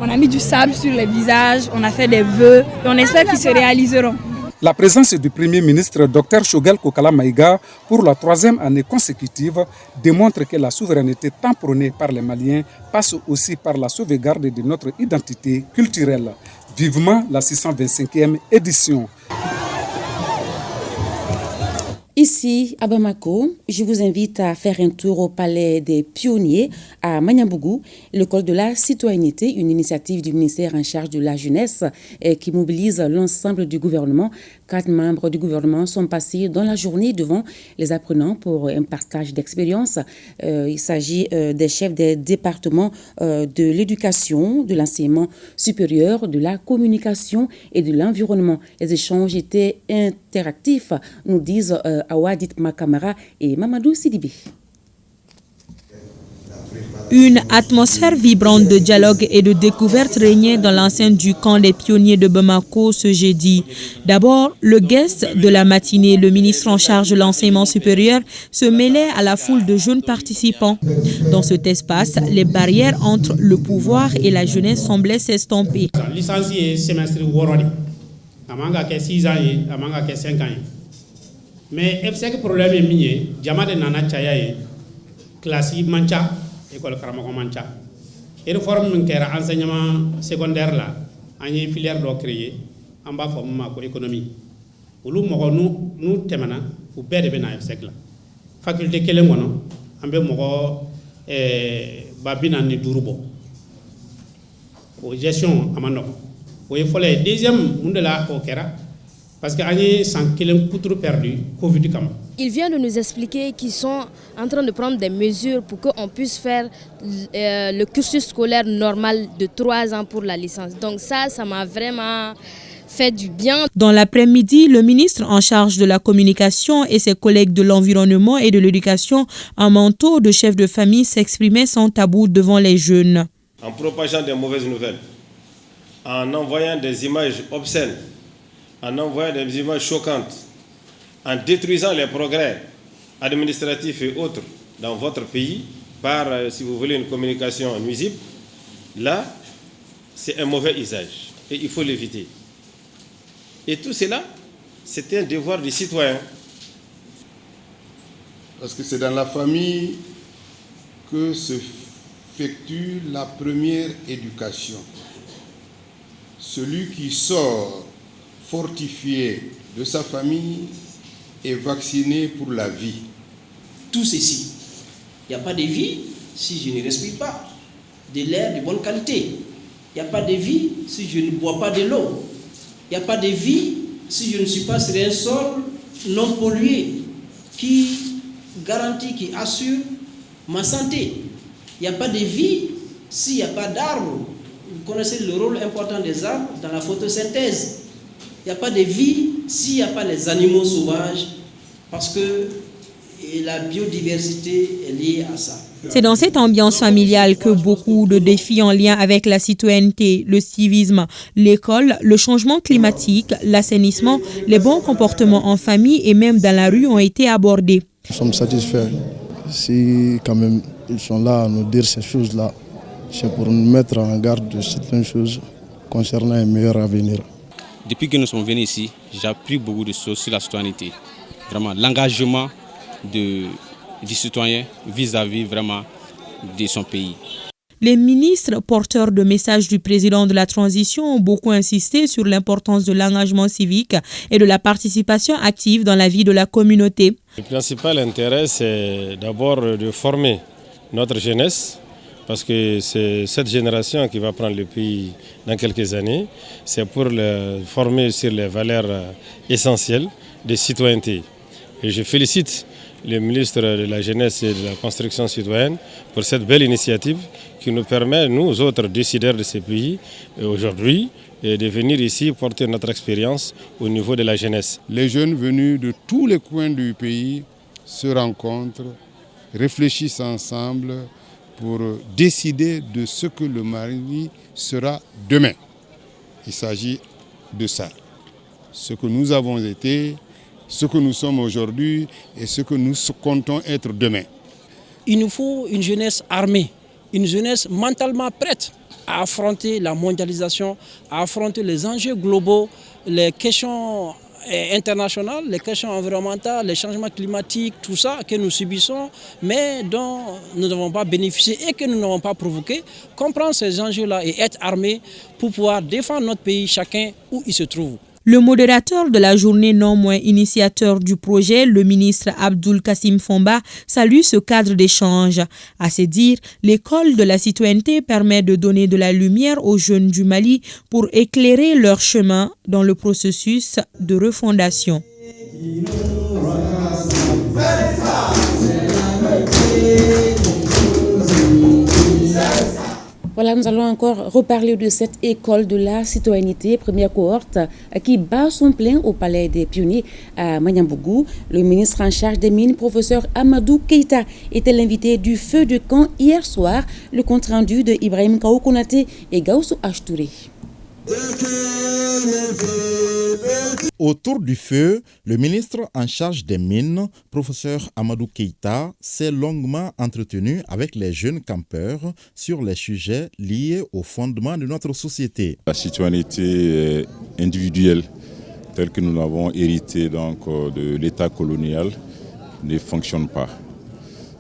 on a mis du sable sur les visages, on a fait des vœux et on espère qu'ils se réaliseront. La présence du Premier ministre Dr Choguel Kokala Maïga pour la 3e année consécutive démontre que la souveraineté tant prônée par les Maliens passe aussi par la sauvegarde de notre identité culturelle. Vivement la 625e édition. Ici, à Bamako, je vous invite à faire un tour au Palais des Pionniers à Magnambougou, l'école de la citoyenneté, une initiative du ministère en charge de la jeunesse qui mobilise l'ensemble du gouvernement. 4 membres du gouvernement sont passés dans la journée devant les apprenants pour un partage d'expériences. Il s'agit des chefs des départements de l'éducation, de l'enseignement supérieur, de la communication et de l'environnement. Les échanges étaient interactifs, nous disent Awadit Makamara et Mamadou Sidibé. Une atmosphère vibrante de dialogue et de découverte régnait dans l'enceinte du camp des pionniers de Bamako ce jeudi. D'abord, le guest de la matinée, le ministre en charge de l'enseignement supérieur, se mêlait à la foule de jeunes participants. Dans cet espace, les barrières entre le pouvoir et la jeunesse semblaient s'estomper. Licencié semestre worori, amanga ke 6 ans, amanga ke 5 ans. Mais FCK problème est minier, diamant nana chaya classe mancha. École Karamoko Mancha. Et réforme qui est enseignement secondaire là, il y a une filière de créer en bas de l'économie. Nous temana ou perdre bena FSEC là. Faculté quelle est mon ambe moko babina ni durubo. Gestion amano. Il faut le deuxième monde là au Kera parce que y a 100 km perdu Covid comme. Il vient de nous expliquer qu'ils sont en train de prendre des mesures pour qu'on puisse faire le cursus scolaire normal de 3 ans pour la licence. Donc ça m'a vraiment fait du bien. Dans l'après-midi, le ministre en charge de la communication et ses collègues de l'environnement et de l'éducation en manteau de chef de famille s'exprimaient sans tabou devant les jeunes. En propageant des mauvaises nouvelles, en envoyant des images obscènes, en envoyant des images choquantes, en détruisant les progrès administratifs et autres dans votre pays par, si vous voulez, une communication nuisible, là, c'est un mauvais usage et il faut l'éviter. Et tout cela, c'est un devoir du citoyen. Parce que c'est dans la famille que s'effectue la première éducation. Celui qui sort fortifié de sa famille est vacciné pour la vie. Tout ceci, il n'y a pas de vie si je ne respire pas de l'air de bonne qualité. Il n'y a pas de vie si je ne bois pas de l'eau. Il n'y a pas de vie si je ne suis pas sur un sol non pollué qui garantit, qui assure ma santé. Il n'y a pas de vie s'il n'y a pas d'arbres. Vous connaissez le rôle important des arbres dans la photosynthèse. Il n'y a pas de vie s'il n'y a pas les animaux sauvages, parce que la biodiversité est liée à ça. C'est dans cette ambiance familiale que beaucoup de défis en lien avec la citoyenneté, le civisme, l'école, le changement climatique, l'assainissement, les bons comportements en famille et même dans la rue ont été abordés. Nous sommes satisfaits. Si quand même ils sont là à nous dire ces choses-là, c'est pour nous mettre en garde de certaines choses concernant un meilleur avenir. Depuis que nous sommes venus ici, j'ai appris beaucoup de choses sur la citoyenneté. Vraiment, l'engagement du citoyen vis-à-vis vraiment de son pays. Les ministres porteurs de messages du président de la transition ont beaucoup insisté sur l'importance de l'engagement civique et de la participation active dans la vie de la communauté. Le principal intérêt, c'est d'abord de former notre jeunesse, parce que c'est cette génération qui va prendre le pays dans quelques années. C'est pour le former sur les valeurs essentielles de citoyenneté. Et je félicite le ministre de la Jeunesse et de la Construction citoyenne pour cette belle initiative qui nous permet, nous autres décideurs de ce pays, aujourd'hui, de venir ici porter notre expérience au niveau de la jeunesse. Les jeunes venus de tous les coins du pays se rencontrent, réfléchissent ensemble pour décider de ce que le Mali sera demain. Il s'agit de ça. Ce que nous avons été, ce que nous sommes aujourd'hui et ce que nous comptons être demain. Il nous faut une jeunesse armée, une jeunesse mentalement prête à affronter la mondialisation, à affronter les enjeux globaux, les questions internationales, les questions environnementales, les changements climatiques, tout ça que nous subissons, mais dont nous n'avons pas bénéficié et que nous n'avons pas provoqué. Comprendre ces enjeux-là et être armés pour pouvoir défendre notre pays, chacun où il se trouve. Le modérateur de la journée, non moins initiateur du projet, le ministre Abdoul Kassim Fomba, salue ce cadre d'échange. À se dire, l'école de la citoyenneté permet de donner de la lumière aux jeunes du Mali pour éclairer leur chemin dans le processus de refondation. Voilà, nous allons encore reparler de cette école de la citoyenneté, première cohorte, qui bat son plein au Palais des Pionniers à Maniambougou. Le ministre en charge des mines, professeur Amadou Keïta, était l'invité du feu de camp hier soir. Le compte rendu de Ibrahim Kaou Konaté et Gaoussou Achtouré. Autour du feu, le ministre en charge des mines, professeur Amadou Keïta, s'est longuement entretenu avec les jeunes campeurs sur les sujets liés au fondement de notre société. La citoyenneté individuelle, telle que nous l'avons héritée de l'État colonial, ne fonctionne pas.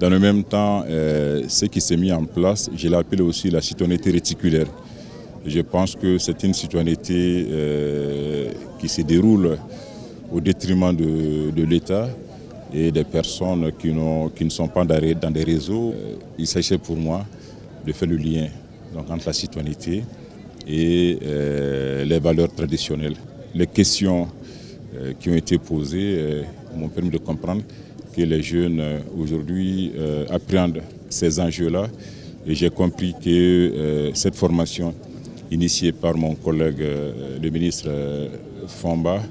Dans le même temps, ce qui s'est mis en place, je l'appelle aussi la citoyenneté réticulaire. Je pense que c'est une citoyenneté qui se déroule au détriment de l'État et des personnes qui ne sont pas dans des réseaux. Il s'agissait pour moi de faire le lien entre la citoyenneté et les valeurs traditionnelles. Les questions qui ont été posées m'ont permis de comprendre que les jeunes aujourd'hui appréhendent ces enjeux-là. Et j'ai compris que cette formation initiée par mon collègue le ministre Fomba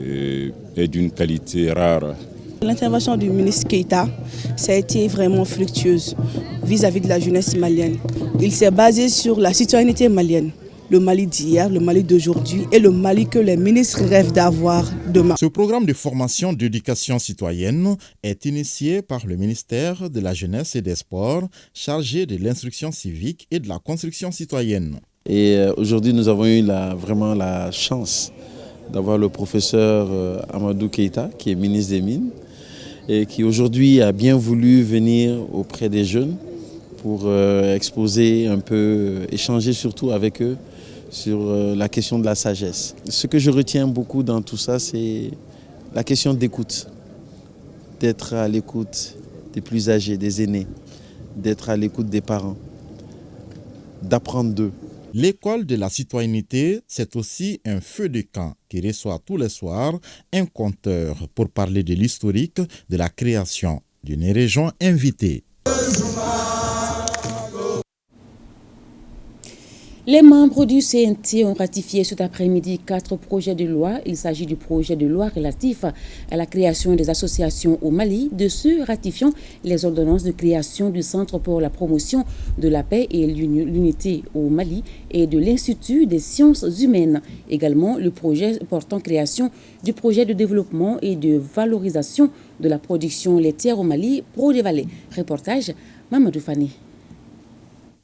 est d'une qualité rare. L'intervention du ministre Keïta, ça a été vraiment fructueuse vis-à-vis de la jeunesse malienne. Il s'est basé sur la citoyenneté malienne. Le Mali d'hier, le Mali d'aujourd'hui et le Mali que les ministres rêvent d'avoir demain. Ce programme de formation d'éducation citoyenne est initié par le ministère de la Jeunesse et des Sports, chargé de l'instruction civique et de la construction citoyenne. Et aujourd'hui, nous avons eu vraiment la chance d'avoir le professeur Amadou Keïta, qui est ministre des Mines, et qui aujourd'hui a bien voulu venir auprès des jeunes pour exposer un peu, échanger surtout avec eux sur la question de la sagesse. Ce que je retiens beaucoup dans tout ça, c'est la question d'écoute, d'être à l'écoute des plus âgés, des aînés, d'être à l'écoute des parents, d'apprendre d'eux. L'école de la citoyenneté, c'est aussi un feu de camp qui reçoit tous les soirs un conteur pour parler de l'historique de la création d'une région invitée. Les membres du CNT ont ratifié cet après-midi 4 projets de loi. Il s'agit du projet de loi relatif à la création des associations au Mali, de ceux ratifiant les ordonnances de création du Centre pour la promotion de la paix et l'unité au Mali et de l'Institut des sciences humaines. Également, le projet portant création du projet de développement et de valorisation de la production laitière au Mali, Pro des Vallées. Reportage, Mamadou Fani.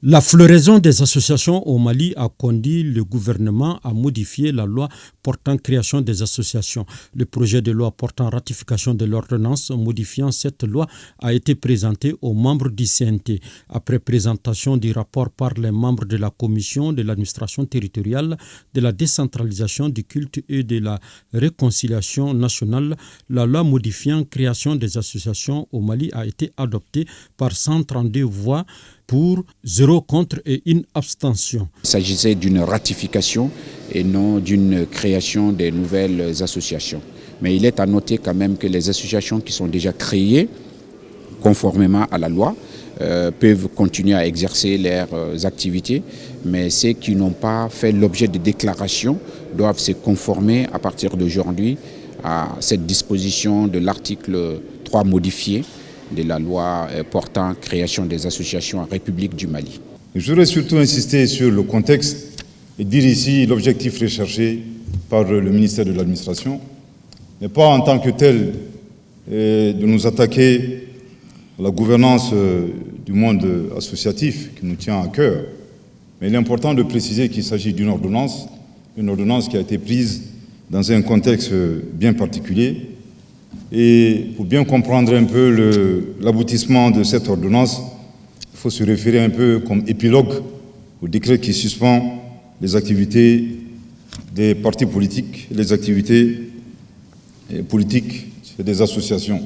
La floraison des associations au Mali a conduit le gouvernement à modifier la loi portant création des associations. Le projet de loi portant ratification de l'ordonnance modifiant cette loi a été présenté aux membres du CNT. Après présentation du rapport par les membres de la commission de l'administration territoriale, de la décentralisation du culte et de la réconciliation nationale, la loi modifiant création des associations au Mali a été adoptée par 132 voix pour 0 contre et 1 abstention. Il s'agissait d'une ratification et non d'une création de nouvelles associations. Mais il est à noter quand même que les associations qui sont déjà créées conformément à la loi peuvent continuer à exercer leurs activités, mais ceux qui n'ont pas fait l'objet de déclaration doivent se conformer à partir d'aujourd'hui à cette disposition de l'article 3 modifié de la loi portant création des associations en République du Mali. Je voudrais surtout insister sur le contexte et dire ici l'objectif recherché par le ministère de l'Administration n'est pas en tant que tel de nous attaquer à la gouvernance du monde associatif qui nous tient à cœur, mais il est important de préciser qu'il s'agit d'une ordonnance qui a été prise dans un contexte bien particulier. Et pour bien comprendre un peu l'aboutissement de cette ordonnance, il faut se référer un peu comme épilogue au décret qui suspend les activités des partis politiques et les activités politiques et des associations.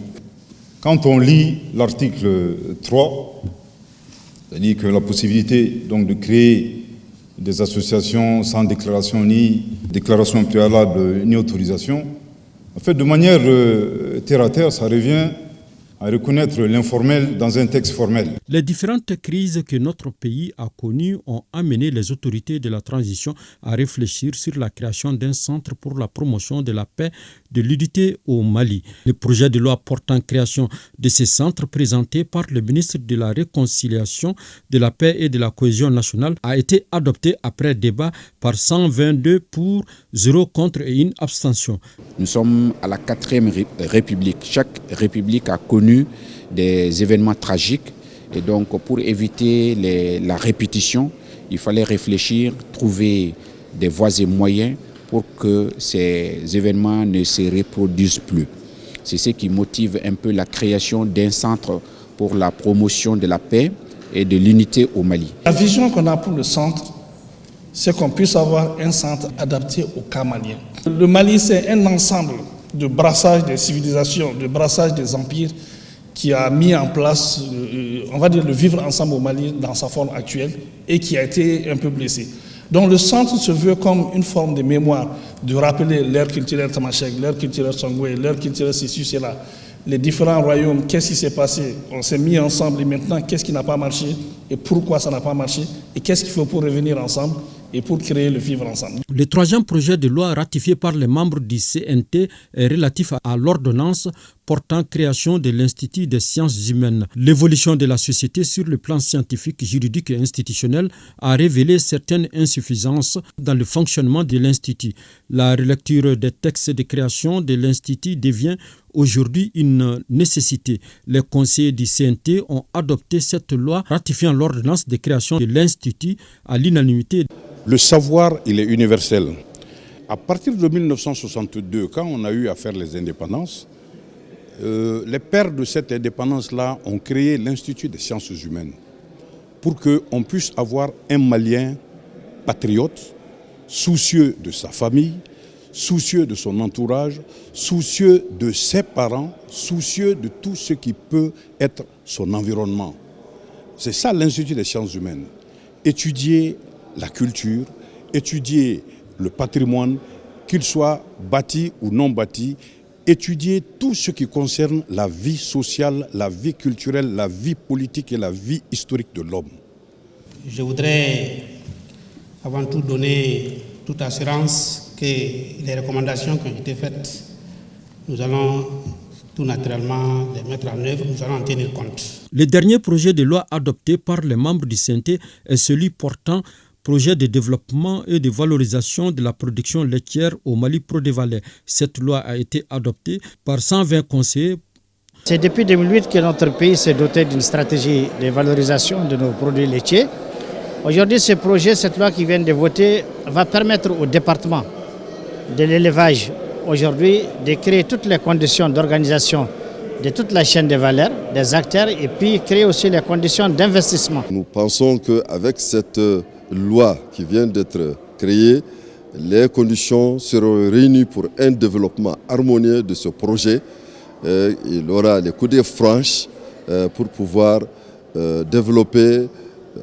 Quand on lit l'article 3, c'est-à-dire que la possibilité donc de créer des associations sans déclaration ni déclaration préalable ni autorisation, en fait, de manière terre à terre, ça revient à reconnaître l'informel dans un texte formel. Les différentes crises que notre pays a connues ont amené les autorités de la transition à réfléchir sur la création d'un centre pour la promotion de la paix et de l'unité au Mali. Le projet de loi portant création de ce centre présenté par le ministre de la Réconciliation, de la Paix et de la Cohésion nationale a été adopté après débat par 122 pour 0 contre et 1 abstention. Nous sommes à la 4e République. Chaque République a connu des événements tragiques et donc pour éviter la répétition, il fallait réfléchir, trouver des voies et moyens pour que ces événements ne se reproduisent plus. C'est ce qui motive un peu la création d'un centre pour la promotion de la paix et de l'unité au Mali. La vision qu'on a pour le centre, c'est qu'on puisse avoir un centre adapté au cas malien. Le Mali, c'est un ensemble de brassage des civilisations, de brassage des empires qui a mis en place, on va dire, le vivre ensemble au Mali dans sa forme actuelle et qui a été un peu blessé. Donc le centre se veut comme une forme de mémoire, de rappeler l'ère culturelle tamashek, l'ère culturelle songwe, l'ère culturelle ceci, cela, les différents royaumes, qu'est-ce qui s'est passé, on s'est mis ensemble et maintenant qu'est-ce qui n'a pas marché et pourquoi ça n'a pas marché et qu'est-ce qu'il faut pour revenir ensemble et pour créer le vivre ensemble. Le troisième projet de loi ratifié par les membres du CNT est relatif à l'ordonnance portant création de l'Institut des sciences humaines. L'évolution de la société sur le plan scientifique, juridique et institutionnel a révélé certaines insuffisances dans le fonctionnement de l'Institut. La relecture des textes de création de l'Institut devient aujourd'hui une nécessité. Les conseillers du CNT ont adopté cette loi ratifiant l'ordonnance de création de l'Institut à l'unanimité. Le savoir, il est universel. À partir de 1962, quand on a eu à faire les indépendances, les pères de cette indépendance-là ont créé l'Institut des sciences humaines pour qu'on puisse avoir un Malien patriote, soucieux de sa famille, soucieux de son entourage, soucieux de ses parents, soucieux de tout ce qui peut être son environnement. C'est ça l'Institut des sciences humaines. Étudier la culture, étudier le patrimoine, qu'il soit bâti ou non bâti, étudier tout ce qui concerne la vie sociale, la vie culturelle, la vie politique et la vie historique de l'homme. Je voudrais avant tout donner toute assurance que les recommandations qui ont été faites, nous allons tout naturellement les mettre en œuvre, nous allons en tenir compte. Le dernier projet de loi adopté par les membres du CNT est celui portant projet de développement et de valorisation de la production laitière au Mali Pro-Dévalais. Cette loi a été adoptée par 120 conseillers. C'est depuis 2008 que notre pays s'est doté d'une stratégie de valorisation de nos produits laitiers Aujourd'hui, ce projet, cette loi qui vient de voter, va permettre au département de l'élevage aujourd'hui de créer toutes les conditions d'organisation de toute la chaîne de valeur, des acteurs, et puis créer aussi les conditions d'investissement. Nous pensons qu'avec cette loi qui vient d'être créée, les conditions seront réunies pour un développement harmonieux de ce projet. Il aura les coudées franches pour pouvoir développer,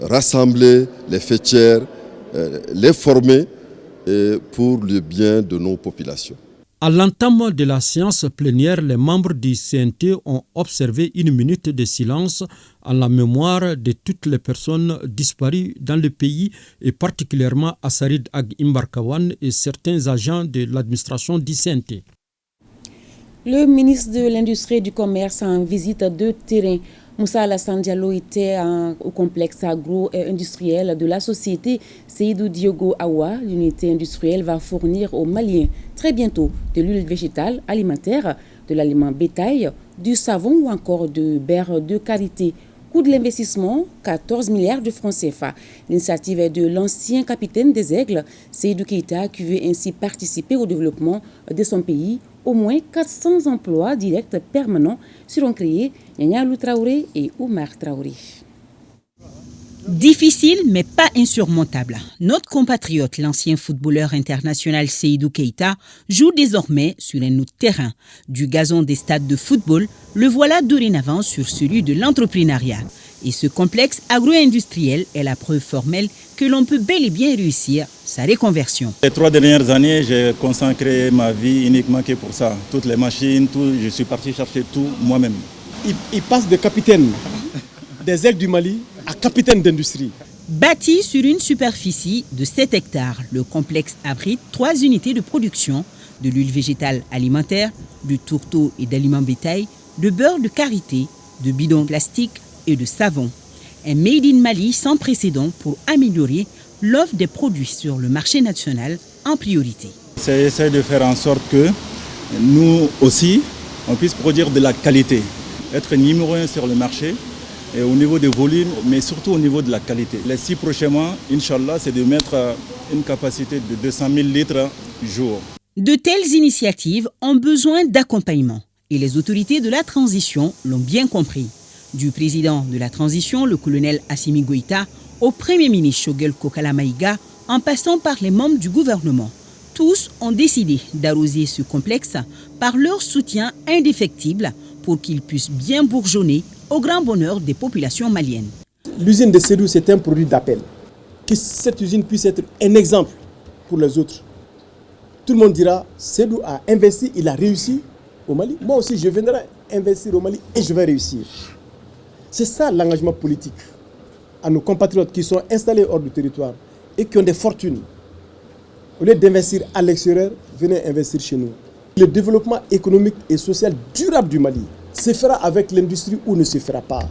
rassembler les fêtières, les former pour le bien de nos populations. À l'entame de la séance plénière, les membres du CNT ont observé 1 minute de silence en la mémoire de toutes les personnes disparues dans le pays et particulièrement à Sarid Ag Imbarkawan et certains agents de l'administration du CNT. Le ministre de l'Industrie et du Commerce en visite de terrain. Moussa Alassane Diallo était au complexe agro-industriel de la société Seydou Diogo Awa. L'unité industrielle va fournir aux Maliens très bientôt de l'huile végétale alimentaire, de l'aliment bétail, du savon ou encore de beurre de karité. Coût de l'investissement, 14 milliards de francs CFA. L'initiative est de l'ancien capitaine des Aigles, Seydou Keita, qui veut ainsi participer au développement de son pays. Au moins 400 emplois directs permanents seront créés. Nyanya Lou Traoré et Oumar Traoré. Difficile mais pas insurmontable. Notre compatriote, l'ancien footballeur international Seydou Keita, joue désormais sur un autre terrain. Du gazon des stades de football, le voilà dorénavant sur celui de l'entrepreneuriat. Et ce complexe agro-industriel est la preuve formelle que l'on peut bel et bien réussir sa reconversion. Les 3 dernières années, j'ai consacré ma vie uniquement que pour ça. Toutes les machines, tout, je suis parti chercher tout moi-même. Il passe de capitaine des Aigles du Mali à capitaine d'industrie. Bâti sur une superficie de 7 hectares, le complexe abrite 3 unités de production, de l'huile végétale alimentaire, du tourteau et d'aliments bétail, de beurre de karité, de bidons plastiques et de savon. Un Made in Mali sans précédent pour améliorer l'offre des produits sur le marché national en priorité. J'essaie de faire en sorte que nous aussi, on puisse produire de la qualité, être numéro 1 sur le marché et au niveau des volumes, mais surtout au niveau de la qualité. Les 6 prochains mois, Inch'Allah, c'est de mettre une capacité de 200 000 litres jour. De telles initiatives ont besoin d'accompagnement et les autorités de la transition l'ont bien compris. Du président de la transition, le colonel Assimi Goïta, au premier ministre Choguel Kokala Maïga, en passant par les membres du gouvernement. Tous ont décidé d'arroser ce complexe par leur soutien indéfectible pour qu'il puisse bien bourgeonner au grand bonheur des populations maliennes. L'usine de Seydou, c'est un produit d'appel. Que cette usine puisse être un exemple pour les autres. Tout le monde dira, Seydou a investi, il a réussi au Mali. Moi aussi, je viendrai investir au Mali et je vais réussir. C'est ça l'engagement politique à nos compatriotes qui sont installés hors du territoire et qui ont des fortunes. Au lieu d'investir à l'extérieur, venez investir chez nous. Le développement économique et social durable du Mali se fera avec l'industrie ou ne se fera pas.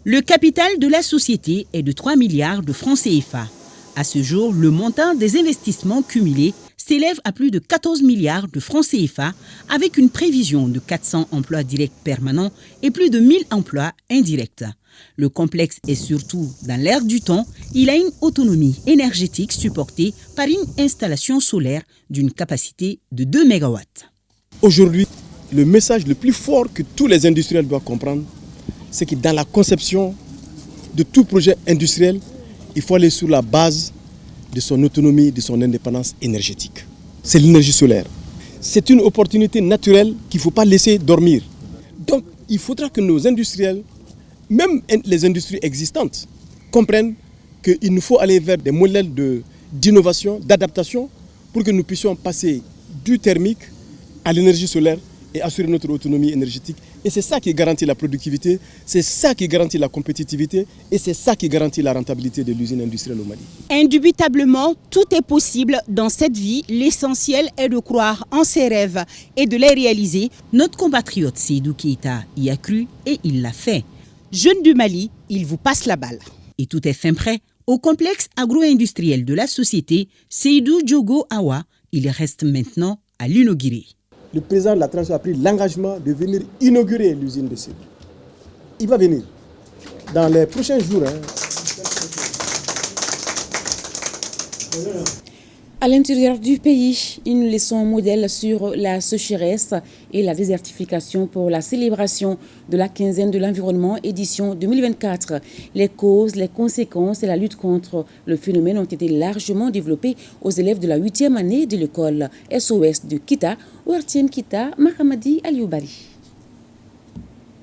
Le capital de la société est de 3 milliards de francs CFA. À ce jour, le montant des investissements cumulés s'élève à plus de 14 milliards de francs CFA avec une prévision de 400 emplois directs permanents et plus de 1000 emplois indirects. Le complexe est surtout dans l'air du temps. Il a une autonomie énergétique supportée par une installation solaire d'une capacité de 2 MW. Aujourd'hui, le message le plus fort que tous les industriels doivent comprendre, c'est que dans la conception de tout projet industriel, il faut aller sur la base de son autonomie, de son indépendance énergétique. C'est l'énergie solaire. C'est une opportunité naturelle qu'il ne faut pas laisser dormir. Donc, il faudra que nos industriels, même les industries existantes, comprennent qu'il nous faut aller vers des modèles d'innovation, d'adaptation, pour que nous puissions passer du thermique à l'énergie solaire et assurer notre autonomie énergétique. Et c'est ça qui garantit la productivité, c'est ça qui garantit la compétitivité et c'est ça qui garantit la rentabilité de l'usine industrielle au Mali. Indubitablement, tout est possible dans cette vie. L'essentiel est de croire en ses rêves et de les réaliser. Notre compatriote Seydou Keita y a cru et il l'a fait. Jeune du Mali, il vous passe la balle. Et tout est fin prêt. Au complexe agro-industriel de la société Seydou Diogo Awa, il reste maintenant à l'inaugurer. Le président de la transition a pris l'engagement de venir inaugurer l'usine de Seydou. Il va venir dans les prochains jours. À l'intérieur du pays, une leçon modèle sur la sécheresse et la désertification pour la célébration de la quinzaine de l'environnement édition 2024. Les causes, les conséquences et la lutte contre le phénomène ont été largement développées aux élèves de la 8e année de l'école SOS de Kita, au RTM Kita, Mahamadi Alioubari.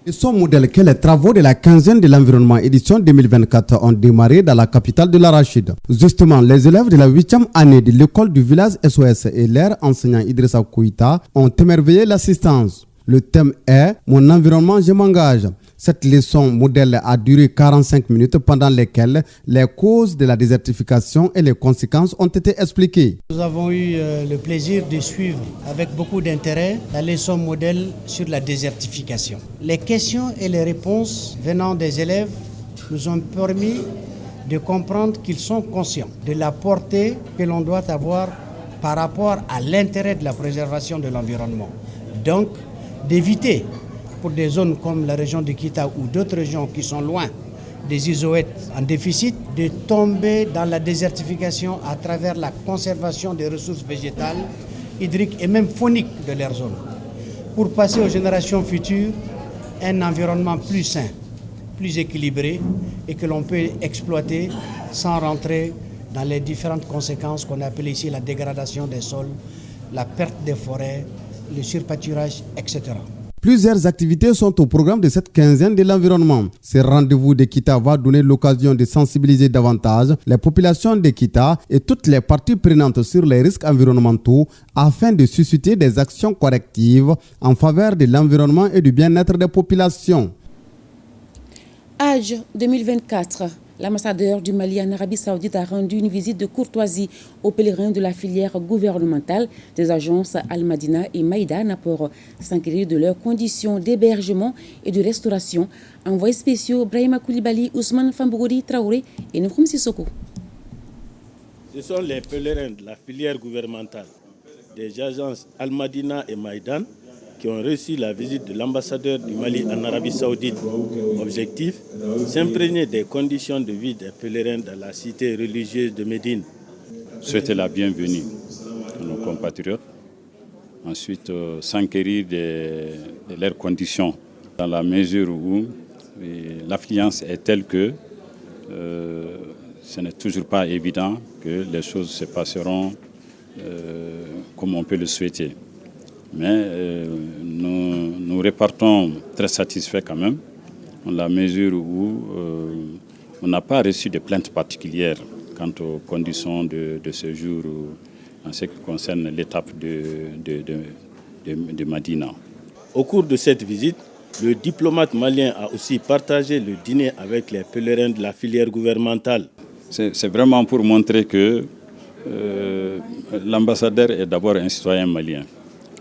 Son modèle que les travaux de la quinzaine de l'environnement édition 2024 ont démarré dans la capitale de l'Arachide. Justement, les élèves de la 8e année de l'école du village SOS et leur enseignant Idrissa Kouita ont émerveillé l'assistance. Le thème est « Mon environnement, je m'engage ». Cette leçon modèle a duré 45 minutes pendant lesquelles les causes de la désertification et les conséquences ont été expliquées. Nous avons eu le plaisir de suivre avec beaucoup d'intérêt la leçon modèle sur la désertification. Les questions et les réponses venant des élèves nous ont permis de comprendre qu'ils sont conscients de la portée que l'on doit avoir par rapport à l'intérêt de la préservation de l'environnement. Donc, d'éviter pour des zones comme la région de Kita ou d'autres régions qui sont loin des isoètes en déficit, de tomber dans la désertification à travers la conservation des ressources végétales, hydriques et même fauniques de leur zone, pour passer aux générations futures un environnement plus sain, plus équilibré et que l'on peut exploiter sans rentrer dans les différentes conséquences qu'on appelle ici la dégradation des sols, la perte des forêts, le surpâturage, etc. Plusieurs activités sont au programme de cette quinzaine de l'environnement. Ce rendez-vous de Kita va donner l'occasion de sensibiliser davantage les populations de Kita et toutes les parties prenantes sur les risques environnementaux afin de susciter des actions correctives en faveur de l'environnement et du bien-être des populations. Hajj 2024. L'ambassadeur du Mali en Arabie Saoudite a rendu une visite de courtoisie aux pèlerins de la filière gouvernementale des agences Al-Madina et Maïdan pour s'inquiéter de leurs conditions d'hébergement et de restauration. Envoyés spéciaux Brahima Koulibaly, Ousmane Fambouri Traoré et Noukoum Sissoko. Ce sont les pèlerins de la filière gouvernementale des agences Al-Madina et Maïdan qui ont reçu la visite de l'ambassadeur du Mali en Arabie Saoudite. Objectif, s'imprégner des conditions de vie des pèlerins dans la cité religieuse de Médine. Souhaiter la bienvenue à nos compatriotes. Ensuite, s'enquérir de leurs conditions dans la mesure où l'affluence est telle que ce n'est toujours pas évident que les choses se passeront comme on peut le souhaiter. Mais nous repartons très satisfaits quand même, dans la mesure où on n'a pas reçu de plaintes particulières quant aux conditions de séjour en ce qui concerne l'étape de Madina. Au cours de cette visite, le diplomate malien a aussi partagé le dîner avec les pèlerins de la filière gouvernementale. C'est vraiment pour montrer que l'ambassadeur est d'abord un citoyen malien.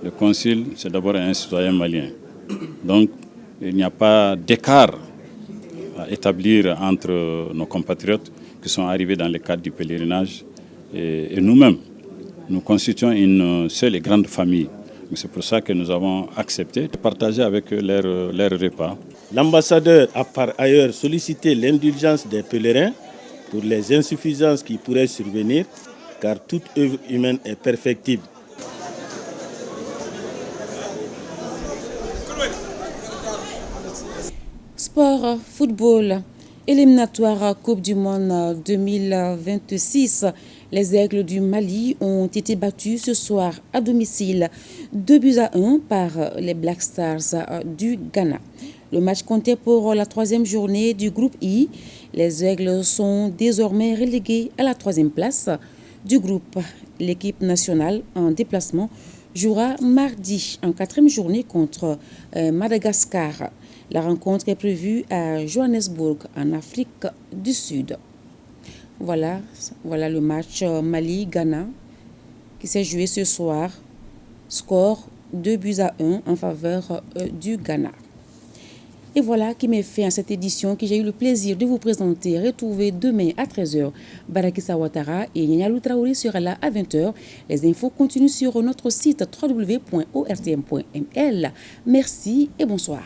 Le consul, c'est d'abord un citoyen malien. Donc, il n'y a pas d'écart à établir entre nos compatriotes qui sont arrivés dans le cadre du pèlerinage et nous-mêmes. Nous constituons une seule et grande famille. C'est pour ça que nous avons accepté de partager avec eux leur repas. L'ambassadeur a par ailleurs sollicité l'indulgence des pèlerins pour les insuffisances qui pourraient survenir, car toute œuvre humaine est perfectible. Sport, football, éliminatoire Coupe du Monde 2026. Les Aigles du Mali ont été battus ce soir à domicile 2-1 par les Black Stars du Ghana. Le match comptait pour la 3e journée du groupe I. Les Aigles sont désormais relégués à la 3e place du groupe. L'équipe nationale en déplacement jouera mardi en 4e journée contre Madagascar. La rencontre est prévue à Johannesburg, en Afrique du Sud. Voilà le match Mali-Ghana qui s'est joué ce soir. Score 2-1 en faveur du Ghana. Et voilà qui met fin à cette édition que j'ai eu le plaisir de vous présenter. Retrouvez demain à 13h. Barakissa Ouattara et Nyanyalou Traoré sera là à 20h. Les infos continuent sur notre site www.ortm.ml. Merci et bonsoir.